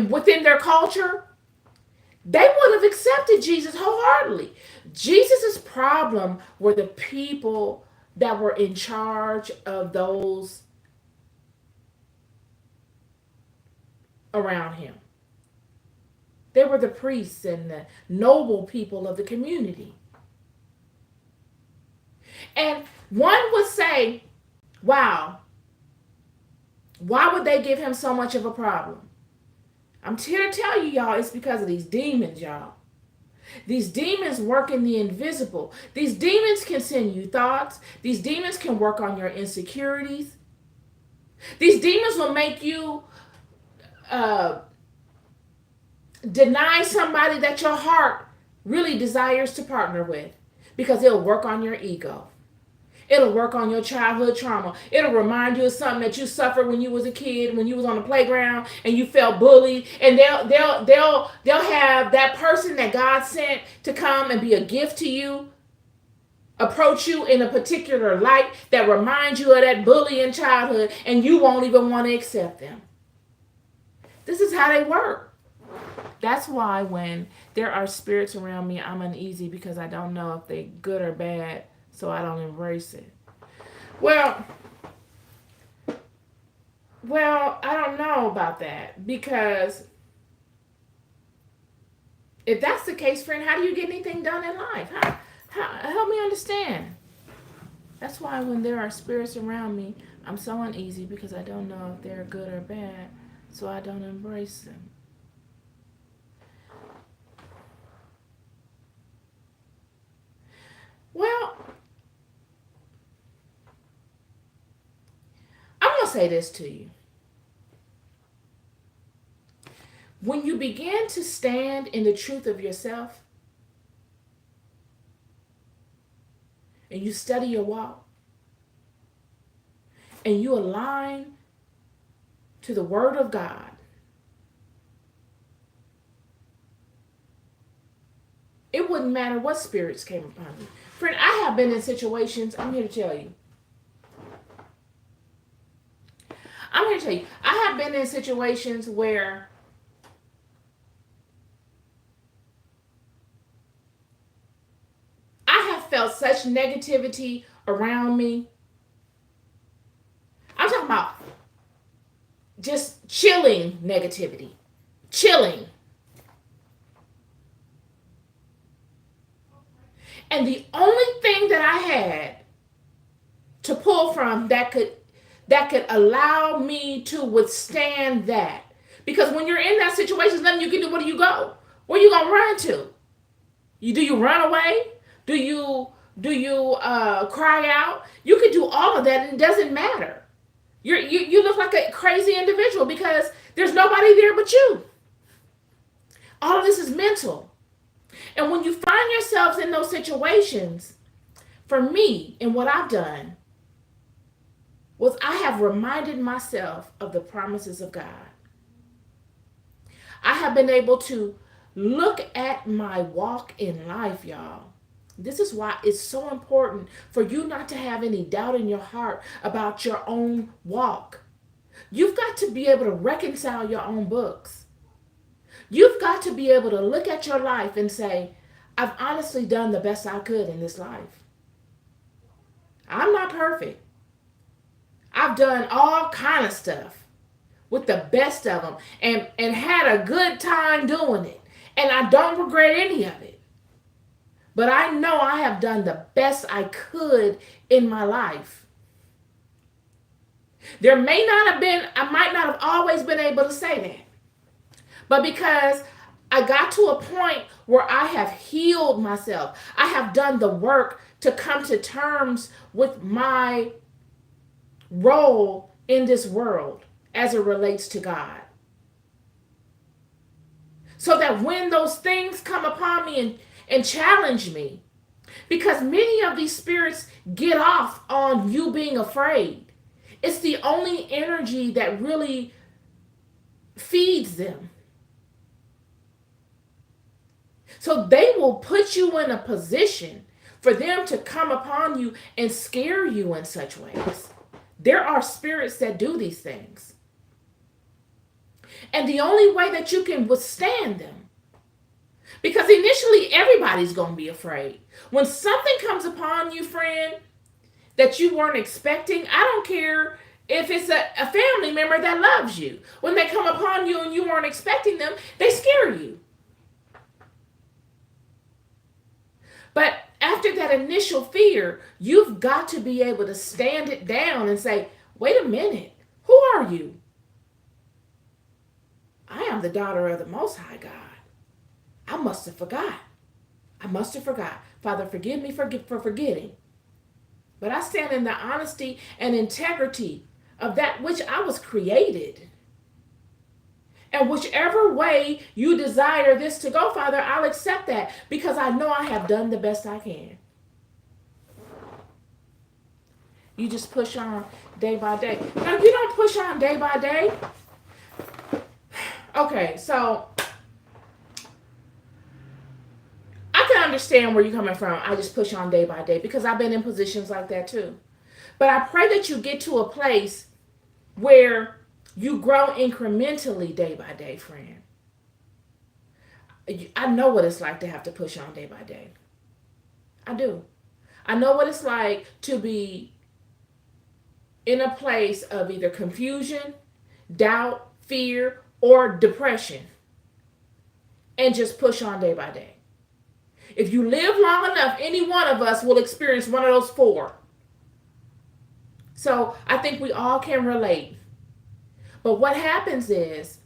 within their culture, they would have accepted Jesus wholeheartedly. Jesus's problem were the people that were in charge of those around him. They were the priests and the noble people of the community. And one would say, wow, why would they give him so much of a problem? I'm here to tell you, y'all, it's because of these demons, y'all. These demons work in the invisible. These demons can send you thoughts. These demons can work on your insecurities. These demons will make you deny somebody that your heart really desires to partner with, because it'll work on your ego. It'll work on your childhood trauma. It'll remind you of something that you suffered when you was a kid, when you was on the playground and you felt bullied. And they'll have that person that God sent to come and be a gift to you, approach you in a particular light that reminds you of that bully in childhood, and you won't even want to accept them. This is how they work. That's why when there are spirits around me, I'm uneasy, because I don't know if they're good or bad. So I don't embrace it. Well, I don't know about that, because if that's the case, friend, how do you get anything done in life? Help me understand. That's why when there are spirits around me, I'm so uneasy, because I don't know if they're good or bad, so I don't embrace them. Well, I'm going to say this to you. When you begin to stand in the truth of yourself and you study your walk and you align to the Word of God, it wouldn't matter what spirits came upon you. Friend, I have been in situations, I'm here to tell you, I have been in situations where I have felt such negativity around me. I'm talking about just chilling negativity. Chilling. And the only thing that I had to pull from that could allow me to withstand that. Because when you're in that situation, there's nothing you can do. Where do you go? Where you gonna run to? Do you run away? Do you cry out? You could do all of that and it doesn't matter. You look like a crazy individual because there's nobody there but you. All of this is mental. And when you find yourselves in those situations, for me and what I've done, was I have reminded myself of the promises of God. I have been able to look at my walk in life, y'all. This is why it's so important for you not to have any doubt in your heart about your own walk. You've got to be able to reconcile your own books. You've got to be able to look at your life and say, I've honestly done the best I could in this life. I'm not perfect. I've done all kind of stuff with the best of them and had a good time doing it. And I don't regret any of it. But I know I have done the best I could in my life. There may not have been, I might not have always been able to say that. But because I got to a point where I have healed myself, I have done the work to come to terms with my role in this world as it relates to God. So that when those things come upon me and challenge me, because many of these spirits get off on you being afraid. It's the only energy that really feeds them. So they will put you in a position for them to come upon you and scare you in such ways. There are spirits that do these things. And the only way that you can withstand them, because initially everybody's going to be afraid. When something comes upon you, friend, that you weren't expecting, I don't care if it's a family member that loves you. When they come upon you and you weren't expecting them, they scare you. But after that initial fear, you've got to be able to stand it down and say, wait a minute, who are you? I am the daughter of the Most High God. I must have forgot. I must have forgot. Father, forgive me for forgetting. But I stand in the honesty and integrity of that which I was created. And whichever way you desire this to go, Father, I'll accept that because I know I have done the best I can. You just push on day by day. Now, you don't push on day by day. Okay, so I can understand where you're coming from. I just push on day by day because I've been in positions like that too. But I pray that you get to a place where you grow incrementally day by day, friend. I know what it's like to have to push on day by day. I do. I know what it's like to be in a place of either confusion, doubt, fear, or depression, and just push on day by day. If you live long enough, any one of us will experience one of those four. So I think we all can relate. But what happens is,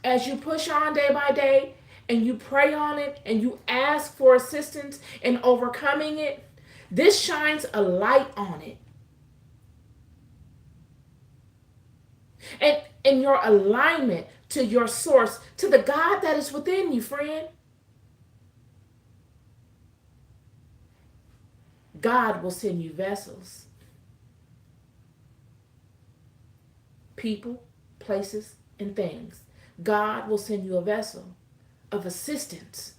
as you push on day by day, and you pray on it, and you ask for assistance in overcoming it, this shines a light on it. And in your alignment to your source, to the God that is within you, friend. God will send you vessels, people, places, and things. God will send you a vessel of assistance,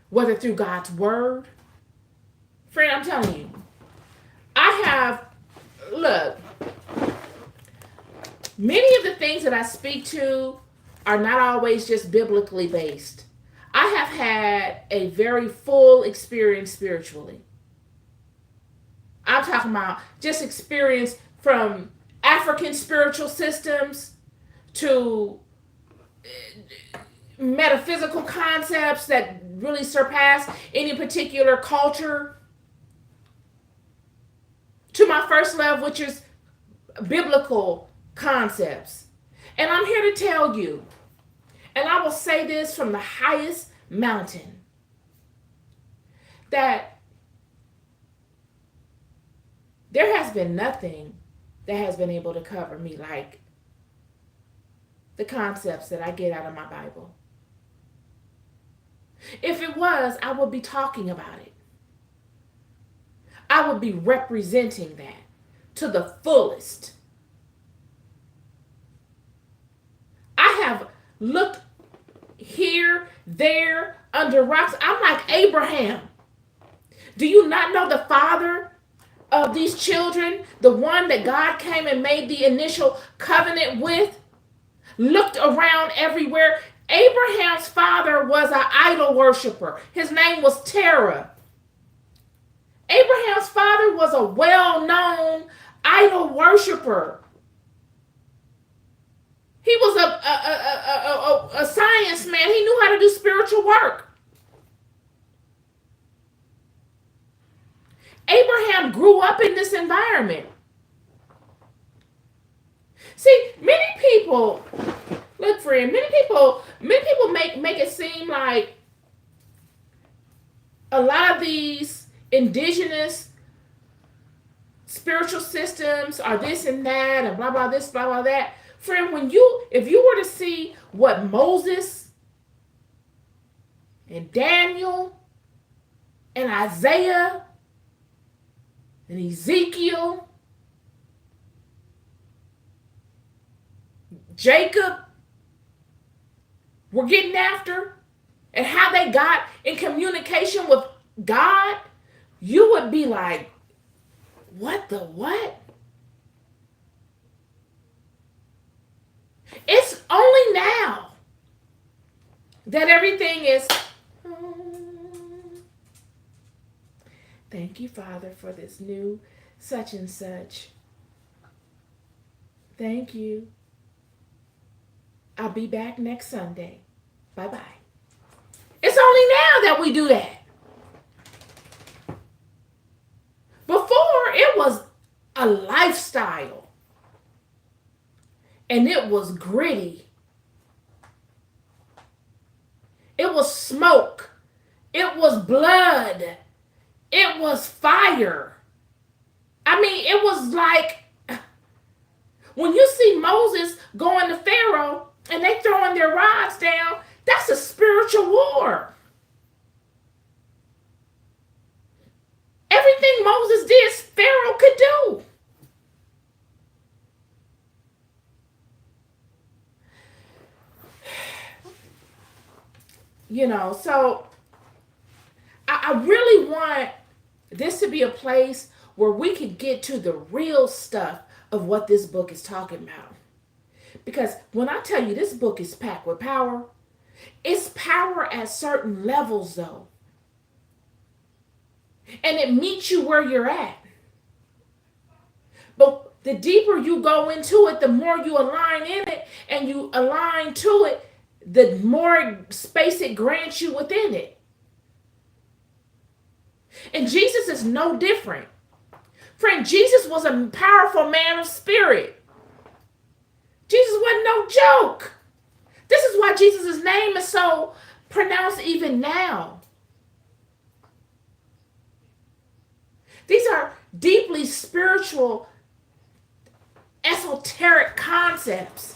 whether through God's word. Friend, I'm telling you, look, many of the things that I speak to are not always just biblically based. I have had a very full experience spiritually. I'm talking about just experience from African spiritual systems to metaphysical concepts that really surpass any particular culture, to my first love, which is biblical concepts. And I'm here to tell you, and I will say this from the highest mountain, that there has been nothing that has been able to cover me like the concepts that I get out of my Bible. If it was, I would be talking about it. I would be representing that to the fullest. I have looked here, there, under rocks. I'm like Abraham. Do you not know the father of these children? The one that God came and made the initial covenant with? Looked around everywhere. Abraham's father was an idol worshiper. His name was Terah. Abraham's father was a well-known idol worshiper. He was a science man. He knew how to do spiritual work. Abraham grew up in this environment. See, many people, look, friend, many people make it seem like a lot of these indigenous spiritual systems are this and that and blah blah this, blah blah that. Friend, if you were to see what Moses and Daniel and Isaiah and Ezekiel, Jacob were getting after, and how they got in communication with God, you would be like, what the what? It's only now that everything is, thank you, Father, for this new such and such. Thank you. I'll be back next Sunday. Bye-bye. It's only now that we do that. Before, it was a lifestyle. And it was gritty. It was smoke. It was blood. It was fire. I mean, it was like, when you see Moses going to Pharaoh and they throwing their rods down, that's a spiritual war. Everything Moses did, Pharaoh could do. So I really want this to be a place where we could get to the real stuff of what this book is talking about. Because when I tell you this book is packed with power, it's power at certain levels though. And it meets you where you're at. But the deeper you go into it, the more you align in it and you align to it, the more space it grants you within it. And Jesus is no different. Friend, Jesus was a powerful man of spirit. Jesus wasn't no joke. This is why Jesus' name is so pronounced even now. These are deeply spiritual, esoteric concepts.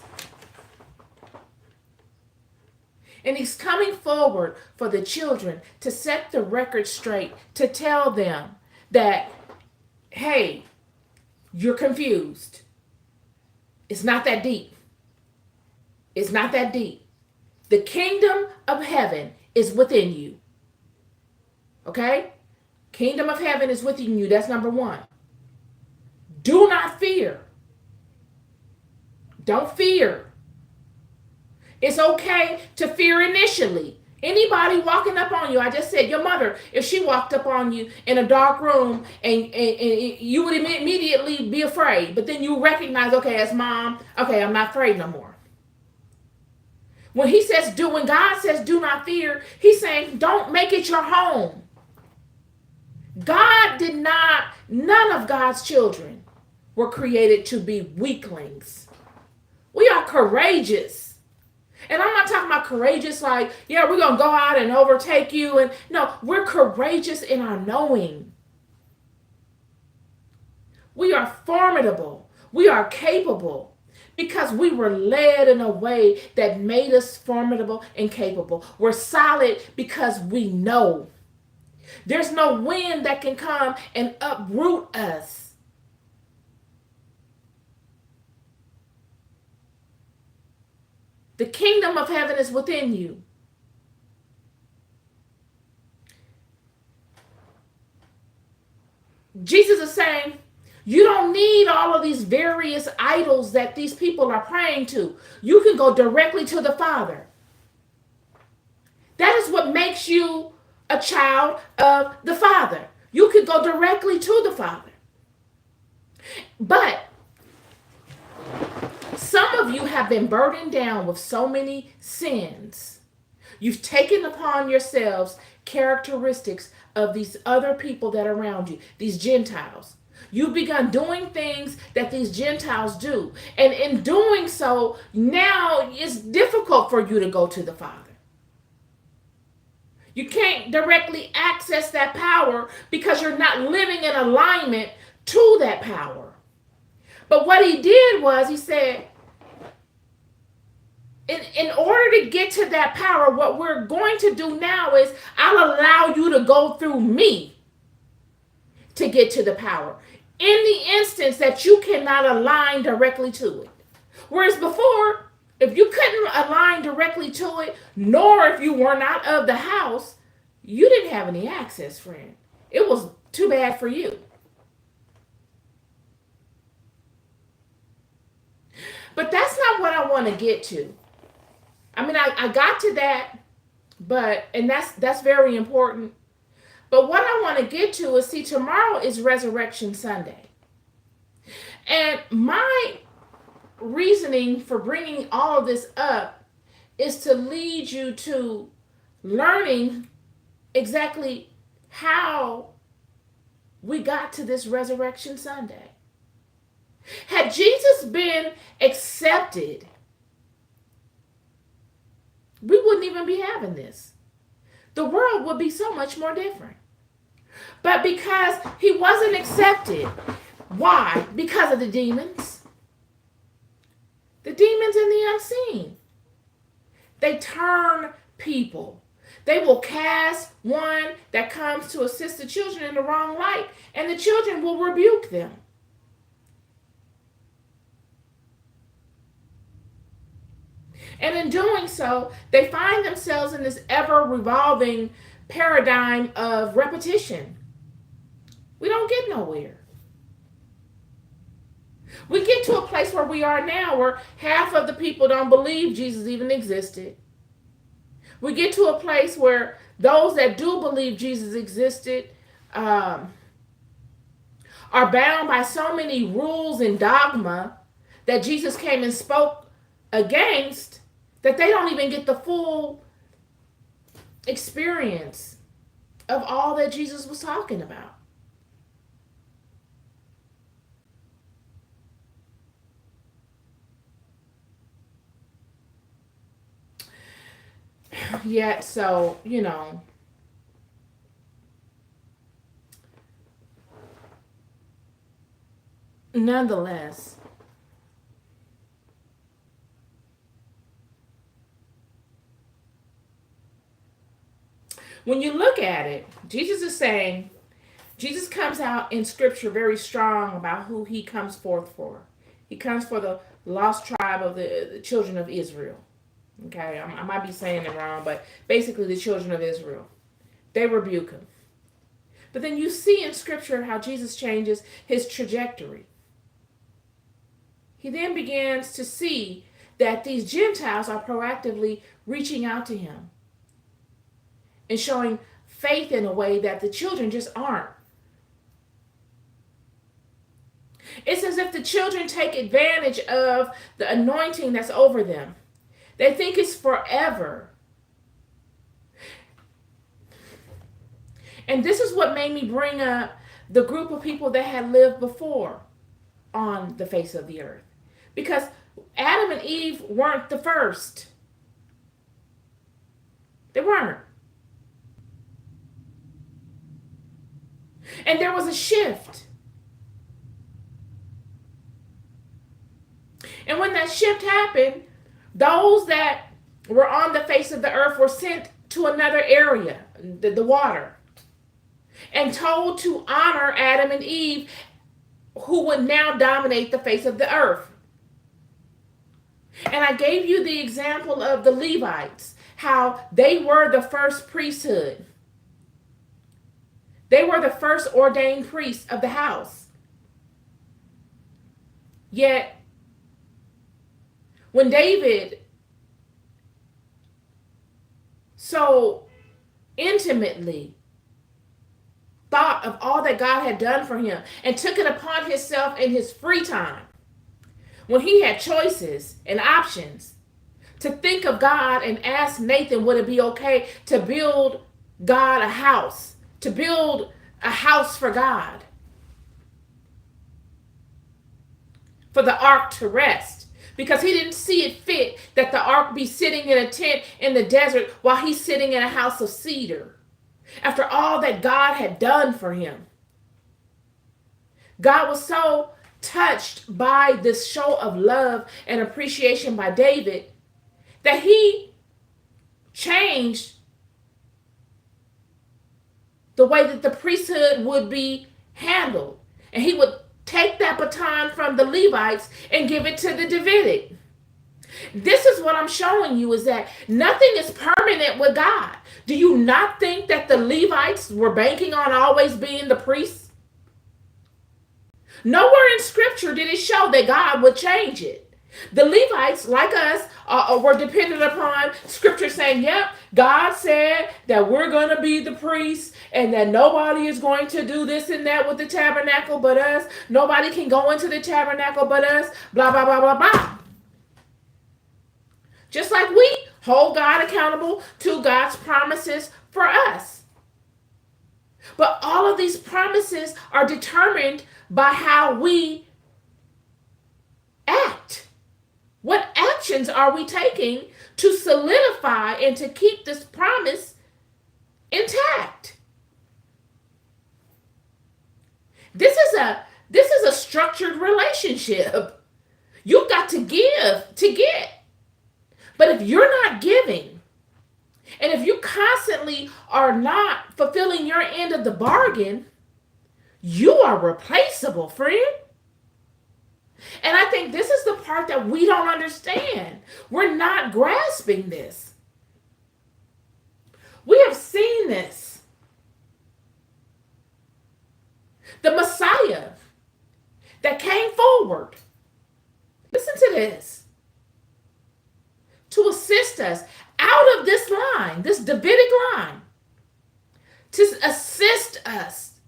And he's coming forward for the children to set the record straight, to tell them that, hey, you're confused. It's not that deep. It's not that deep. The kingdom of heaven is within you. Okay? Kingdom of heaven is within you. That's number one. Do not fear. Don't fear. It's okay to fear initially. Anybody walking up on you, I just said your mother, if she walked up on you in a dark room and you would immediately be afraid, but then you recognize, okay, as mom, okay, I'm not afraid no more. When God says do not fear, he's saying don't make it your home. None of God's children were created to be weaklings. We are courageous. And I'm not talking about courageous like, yeah, we're going to go out and overtake you. And no, we're courageous in our knowing. We are formidable. We are capable because we were led in a way that made us formidable and capable. We're solid because we know. There's no wind that can come and uproot us. The kingdom of heaven is within you. Jesus is saying, you don't need all of these various idols that these people are praying to. You can go directly to the Father. That is what makes you a child of the Father. You can go directly to the Father. But some of you have been burdened down with so many sins. You've taken upon yourselves characteristics of these other people that are around you, these Gentiles. You've begun doing things that these Gentiles do. And in doing so, now it's difficult for you to go to the Father. You can't directly access that power because you're not living in alignment to that power. But what he did was he said, in order to get to that power, what we're going to do now is I'll allow you to go through me to get to the power. In the instance that you cannot align directly to it. Whereas before, if you couldn't align directly to it, nor if you were not of the house, you didn't have any access, friend. It was too bad for you. But that's not what I want to get to. I mean, I got to that, and that's very important. But what I want to get to is, see, tomorrow is Resurrection Sunday. And my reasoning for bringing all of this up is to lead you to learning exactly how we got to this Resurrection Sunday. Had Jesus been accepted, we wouldn't even be having this. The world would be so much more different. But because he wasn't accepted, why? Because of the demons. The demons and the unseen. They turn people. They will cast one that comes to assist the children in the wrong light, and the children will rebuke them. And in doing so, they find themselves in this ever-revolving paradigm of repetition. We don't get nowhere. We get to a place where we are now where half of the people don't believe Jesus even existed. We get to a place where those that do believe Jesus existed are bound by so many rules and dogma that Jesus came and spoke against that they don't even get the full experience of all that Jesus was talking about. Yet, so, nonetheless, when you look at it, Jesus comes out in scripture very strong about who he comes forth for. He comes for the lost tribe of the children of Israel. Okay, I might be saying it wrong, but basically the children of Israel. They rebuke him. But then you see in scripture how Jesus changes his trajectory. He then begins to see that these Gentiles are proactively reaching out to him and showing faith in a way that the children just aren't. It's as if the children take advantage of the anointing that's over them. They think it's forever. And this is what made me bring up the group of people that had lived before on the face of the earth. Because Adam and Eve weren't the first. They weren't. And there was a shift. And when that shift happened, those that were on the face of the earth were sent to another area, the water. and told to honor Adam and Eve, who would now dominate the face of the earth. And I gave you the example of the Levites, how they were the first priesthood. They were the first ordained priests of the house. Yet, when David so intimately thought of all that God had done for him and took it upon himself in his free time, when he had choices and options, to think of God and ask Nathan, would it be okay to build God a house, to build a house for God, for the ark to rest, because he didn't see it fit that the ark be sitting in a tent in the desert while he's sitting in a house of cedar. After all that God had done for him, God was so touched by this show of love and appreciation by David that he changed the way that the priesthood would be handled. And he would take that baton from the Levites and give it to the Davidic. This is what I'm showing you, is that nothing is permanent with God. Do you not think that the Levites were banking on always being the priests? Nowhere in scripture did it show that God would change it. The Levites, like us, were dependent upon scripture saying, yep, God said that we're going to be the priests and that nobody is going to do this and that with the tabernacle but us. Nobody can go into the tabernacle but us, blah, blah, blah, blah, blah. Just like we hold God accountable to God's promises for us. But all of these promises are determined by how we act. What actions are we taking to solidify and to keep this promise intact? This is a structured relationship. You've got to give to get. But if you're not giving, and if you constantly are not fulfilling your end of the bargain, you are replaceable, friend. And I think this is the part that we don't understand. We're not grasping this. We have seen this. The Messiah that came forward, listen to this, to assist us out of this line, this Davidic line, to assist us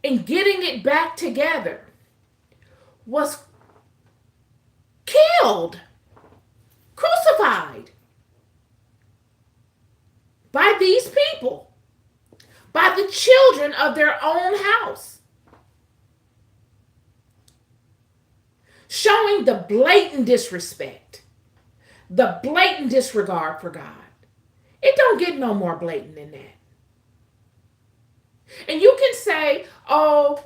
in getting it back together, was killed, crucified by these people, by the children of their own house, showing the blatant disrespect, the blatant disregard for God. It don't get no more blatant than that. And you can say, oh,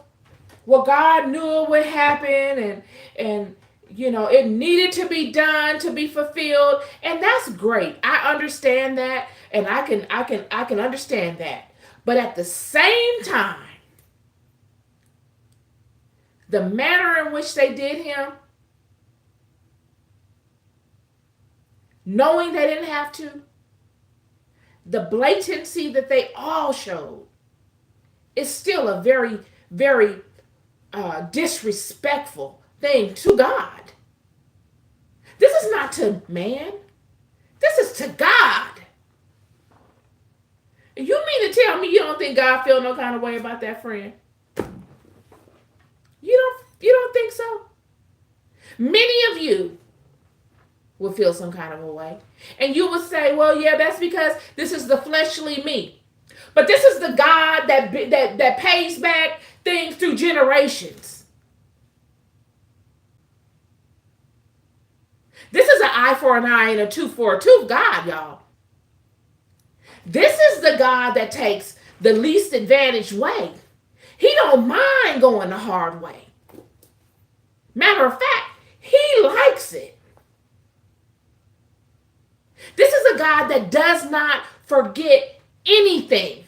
well, God knew it would happen and you know, it needed to be done to be fulfilled. And that's great. I understand that. And I can understand that. But at the same time, the manner in which they did him, knowing they didn't have to, the blatancy that they all showed, is still a very, very disrespectful thing to God. This is not to man. This is to God. You mean to tell me you don't think God feel no kind of way about that, friend? You don't think so? Many of you will feel some kind of a way. And you will say, well, yeah, that's because this is the fleshly me. But this is the God that pays back things through generations. This is an eye for an eye and a tooth for a tooth God, y'all. This is the God that takes the least advantaged way. He don't mind going the hard way. Matter of fact, he likes it. This is a God that does not forget anything.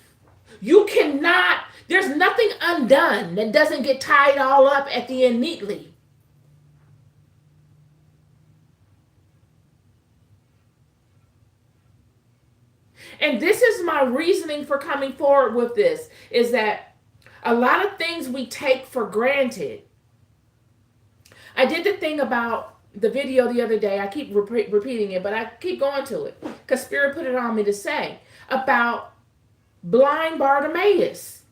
You cannot There's nothing undone that doesn't get tied all up at the end neatly. And this is my reasoning for coming forward with this, is that a lot of things we take for granted. I did the thing about the video the other day. I keep repeating it, but I keep going to it because Spirit put it on me to say about blind Bartimaeus.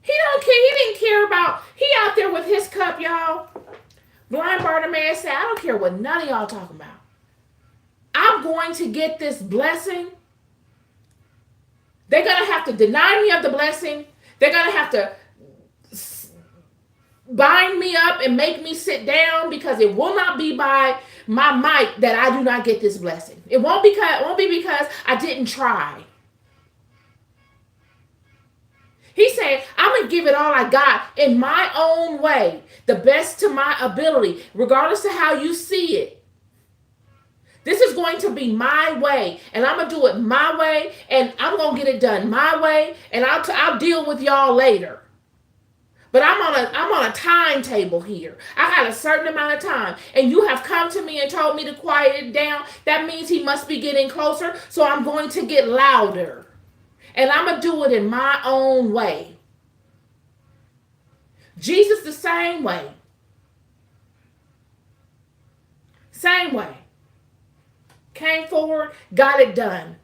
He don't care. He didn't care about. He out there with his cup, y'all. Blind Bartimaeus said, "I don't care what none of y'all talking about. I'm going to get this blessing. They're going to have to deny me of the blessing. They're going to have to bind me up and make me sit down, because it will not be by my might that I do not get this blessing. It won't be because I didn't try." He said, "I'm going to give it all I got in my own way, the best to my ability, regardless of how you see it. This is going to be my way, and I'm going to do it my way, and I'm going to get it done my way, and I'll deal with y'all later. But I'm on a timetable here. I got a certain amount of time, and you have come to me and told me to quiet it down. That means he must be getting closer, so I'm going to get louder. And I'm going to do it in my own way." Jesus the same way. Same way. Came forward, got it done.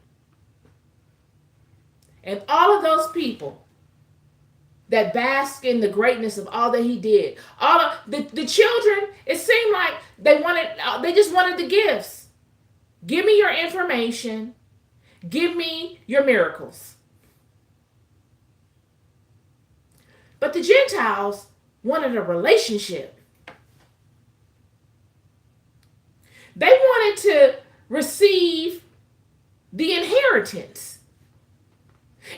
And all of those people that bask in the greatness of all that he did, all of the children, it seemed like they just wanted the gifts. Give me your information. Give me your miracles. But the Gentiles wanted a relationship. They wanted to receive the inheritance.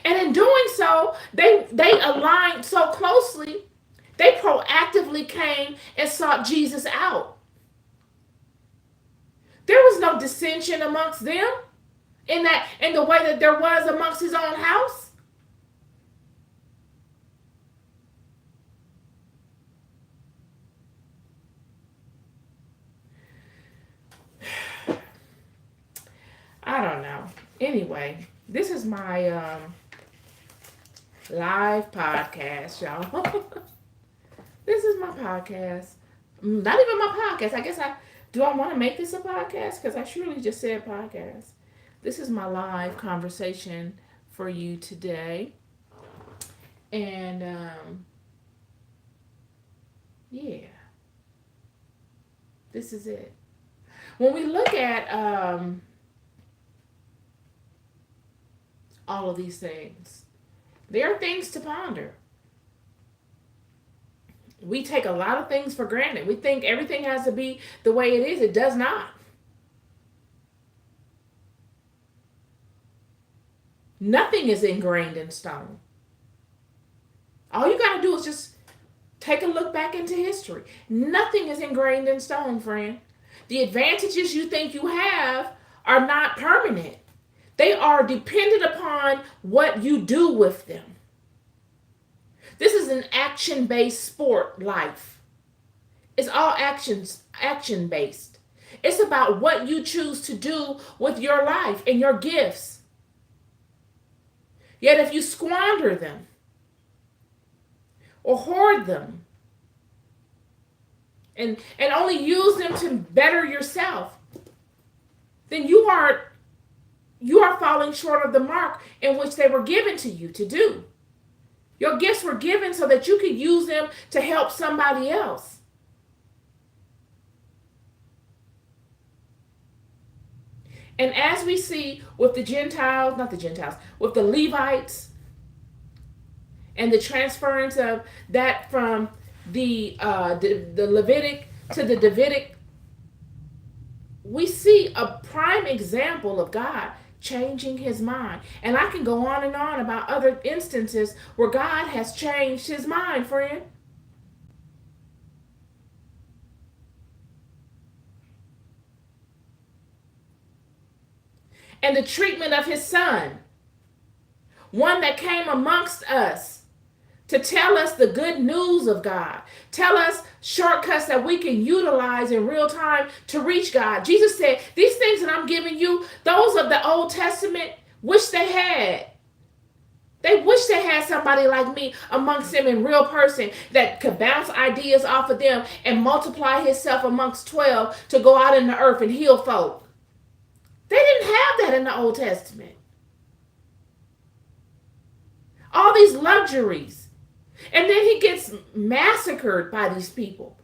And in doing so, they aligned so closely, they proactively came and sought Jesus out. There was no dissension amongst them in the way that there was amongst his own house. I don't know. Anyway, this is my live podcast, y'all. This is my podcast. Not even my podcast. I guess I want to make this a podcast? Because I surely just said podcast. This is my live conversation for you today. And yeah. This is it. When we look at all of these things, there are things to ponder. We take a lot of things for granted. We think everything has to be the way it is. It does not. Nothing is ingrained in stone. All you got to do is just take a look back into history. Nothing is ingrained in stone, friend. The advantages you think you have are not permanent. They are dependent upon what you do with them. This is an action-based sport life. It's all action-based. It's about what you choose to do with your life and your gifts. Yet if you squander them or hoard them and only use them to better yourself, then you are falling short of the mark in which they were given to you to do. Your gifts were given so that you could use them to help somebody else. And as we see with with the Levites and the transference of that from the Levitic to the Davidic, we see a prime example of God changing his mind. And I can go on and on about other instances where God has changed his mind, friend. and the treatment of his son, one that came amongst us to tell us the good news of God, tell us shortcuts that we can utilize in real time to reach God. Jesus said, these things that I'm giving you, those of the Old Testament, wish they had. They wish they had somebody like me amongst them in real person that could bounce ideas off of them and multiply himself amongst 12 to go out in the earth and heal folk. They didn't have that in the Old Testament. All these luxuries. And then he gets massacred by these people.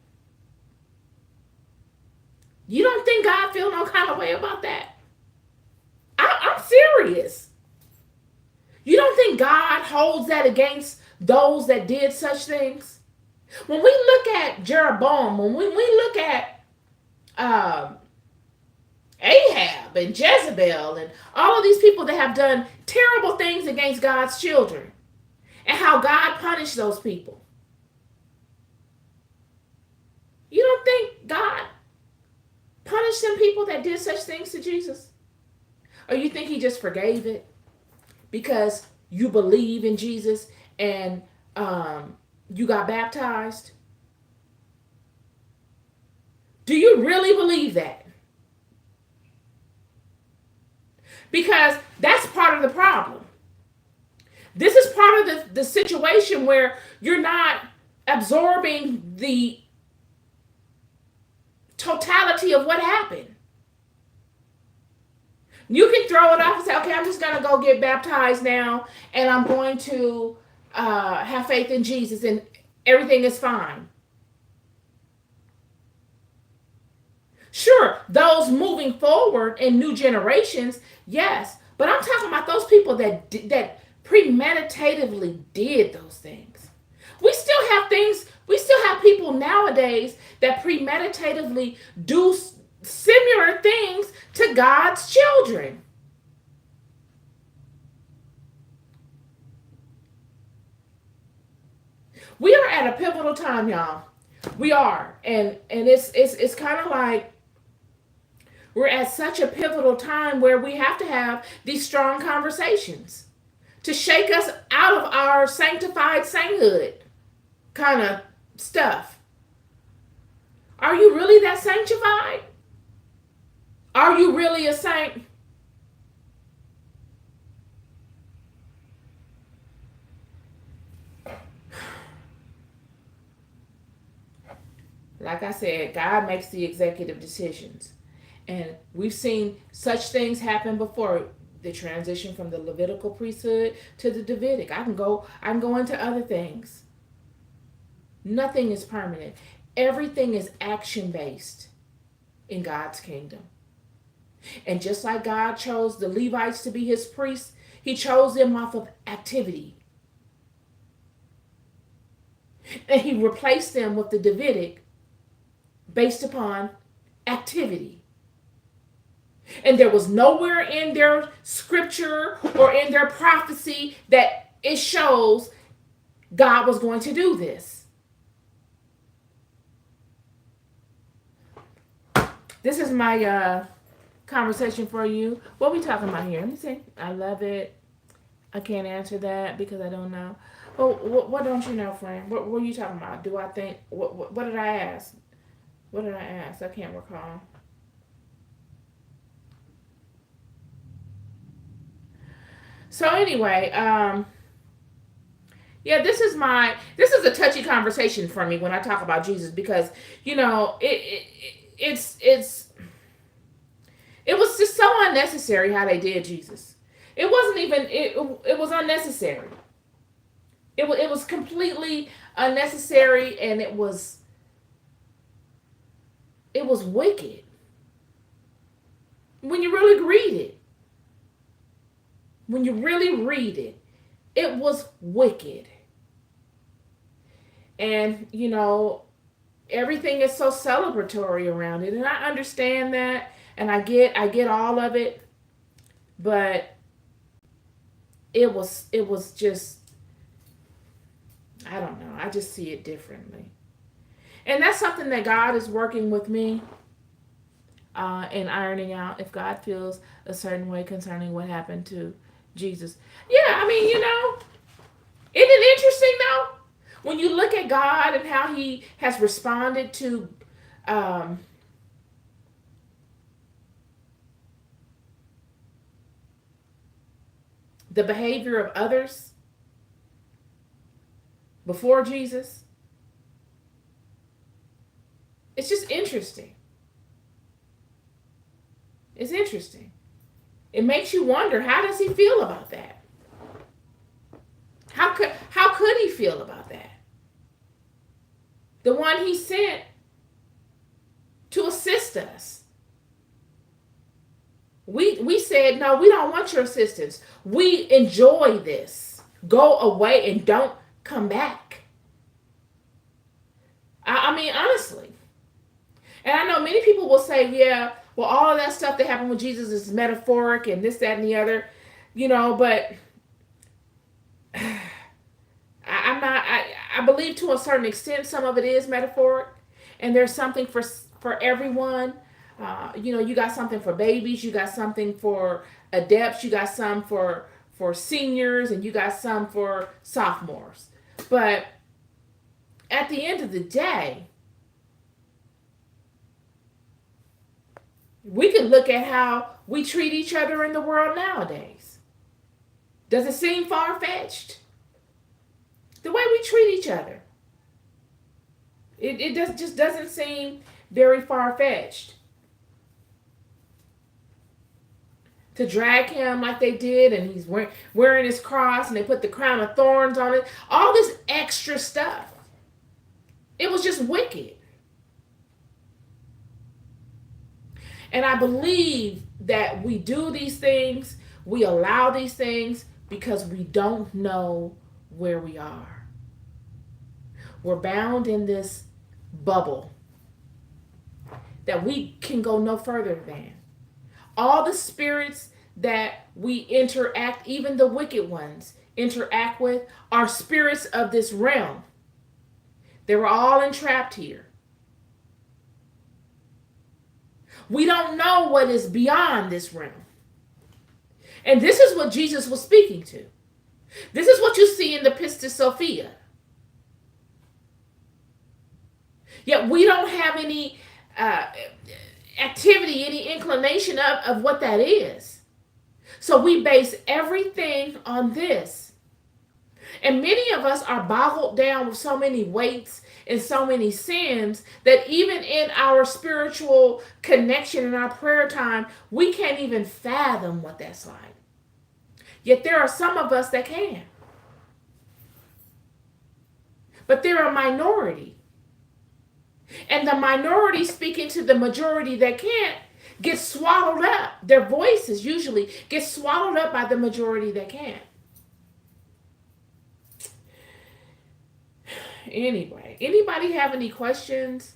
You don't think God feel no kind of way about that? I'm serious. You don't think God holds that against those that did such things? When we look at Jeroboam, when we look at Ahab and Jezebel and all of these people that have done terrible things against God's children, and how God punished those people, you don't think God punished them people that did such things to Jesus? Or you think he just forgave it because you believe in Jesus and you got baptized? Do you really believe that? Because that's part of the problem. This is part of the situation where you're not absorbing the totality of what happened. You can throw it off and say, okay, I'm just going to go get baptized now, and I'm going to have faith in Jesus, and everything is fine. Sure, those moving forward in new generations, yes. But I'm talking about those people that premeditatively did those things. We still have people nowadays that premeditatively do similar things to God's children. We are at a pivotal time, y'all. We are. And it's kind of like we're at such a pivotal time where we have to have these strong conversations to shake us out of our sanctified sainthood kind of stuff. Are you really that sanctified? Are you really a saint? Like I said, God makes the executive decisions. And we've seen such things happen before. The transition from the Levitical priesthood to the Davidic. I can go into other things. Nothing is permanent. Everything is action-based in God's kingdom. And just like God chose the Levites to be his priests, he chose them off of activity. And he replaced them with the Davidic based upon activity. And there was nowhere in their scripture or in their prophecy that it shows God was going to do this. This is my conversation for you. What are we talking about here? Let me see. I love it. I can't answer that because I don't know. Well, what don't you know, friend? What were you talking about? Do I think? What did I ask? What did I ask? I can't recall. So anyway, yeah, this is a touchy conversation for me when I talk about Jesus because it was just so unnecessary how they did Jesus. It wasn't even it was unnecessary. It was completely unnecessary, and it was wicked when you really read it. When you really read it, it was wicked. And, everything is so celebratory around it. And I understand that. And I get all of it. But it was just, I don't know. I just see it differently. And that's something that God is working with me and ironing out if God feels a certain way concerning what happened to Jesus. Yeah, I mean, isn't it interesting though? When you look at God and how he has responded to um, the behavior of others before Jesus, it's just interesting. It's interesting. It makes you wonder, how does he feel about that? How could he feel about that? The one he sent to assist us. We said, no, we don't want your assistance. We enjoy this. Go away and don't come back. I mean, honestly. And I know many people will say, yeah, well, all of that stuff that happened with Jesus is metaphoric and this, that, and the other, but I'm not, I believe to a certain extent some of it is metaphoric, and there's something for everyone. You got something for babies, you got something for adepts, you got some for seniors, and you got some for sophomores. But at the end of the day, we can look at how we treat each other in the world nowadays. Does it seem far-fetched? The way we treat each other. It just doesn't seem very far-fetched. To drag him like they did, and he's wearing his cross, and they put the crown of thorns on it. All this extra stuff. It was just wicked. And I believe that we do these things, we allow these things because we don't know where we are. We're bound in this bubble that we can go no further than. All the spirits that we interact, even the wicked ones, interact with, are spirits of this realm. They were all entrapped here. We don't know what is beyond this realm. And this is what Jesus was speaking to. This is what you see in the Pistis Sophia. Yet we don't have any activity, any inclination of what that is. So we base everything on this. And many of us are boggled down with so many weights and so many sins that even in our spiritual connection in our prayer time, we can't even fathom what that's like. Yet there are some of us that can. But they're a minority. And the minority speaking to the majority that can't get swallowed up. Their voices usually get swallowed up by the majority that can't. Anyway, anybody have any questions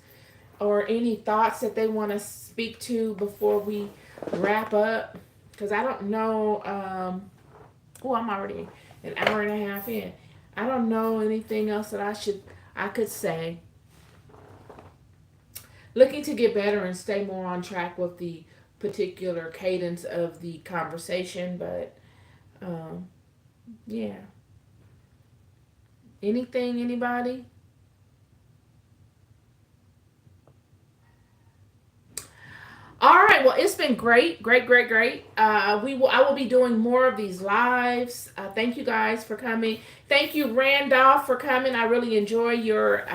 or any thoughts that they want to speak to before we wrap up? Because I don't know. I'm already an hour and a half in. I don't know anything else that I could say. Looking to get better and stay more on track with the particular cadence of the conversation, but yeah. Anything, anybody? All right. Well, it's been great. I will be doing more of these lives. Thank you guys for coming. Thank you, Randolph, for coming. I really enjoy your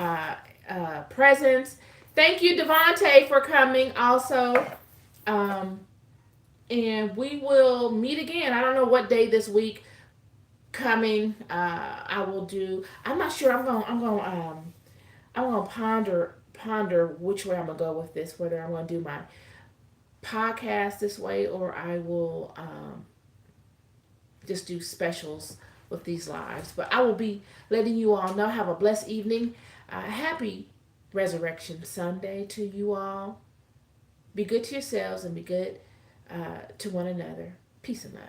presence. Thank you, Devontae, for coming also. And we will meet again. I don't know what day this week coming. I will do. I'm not sure. I'm gonna ponder which way I'm gonna go with this. Whether I'm gonna do my podcast this way or I will just do specials with these lives. But I will be letting you all know. Have a blessed evening. Happy Resurrection Sunday to you all. Be good to yourselves and be good to one another. Peace and love.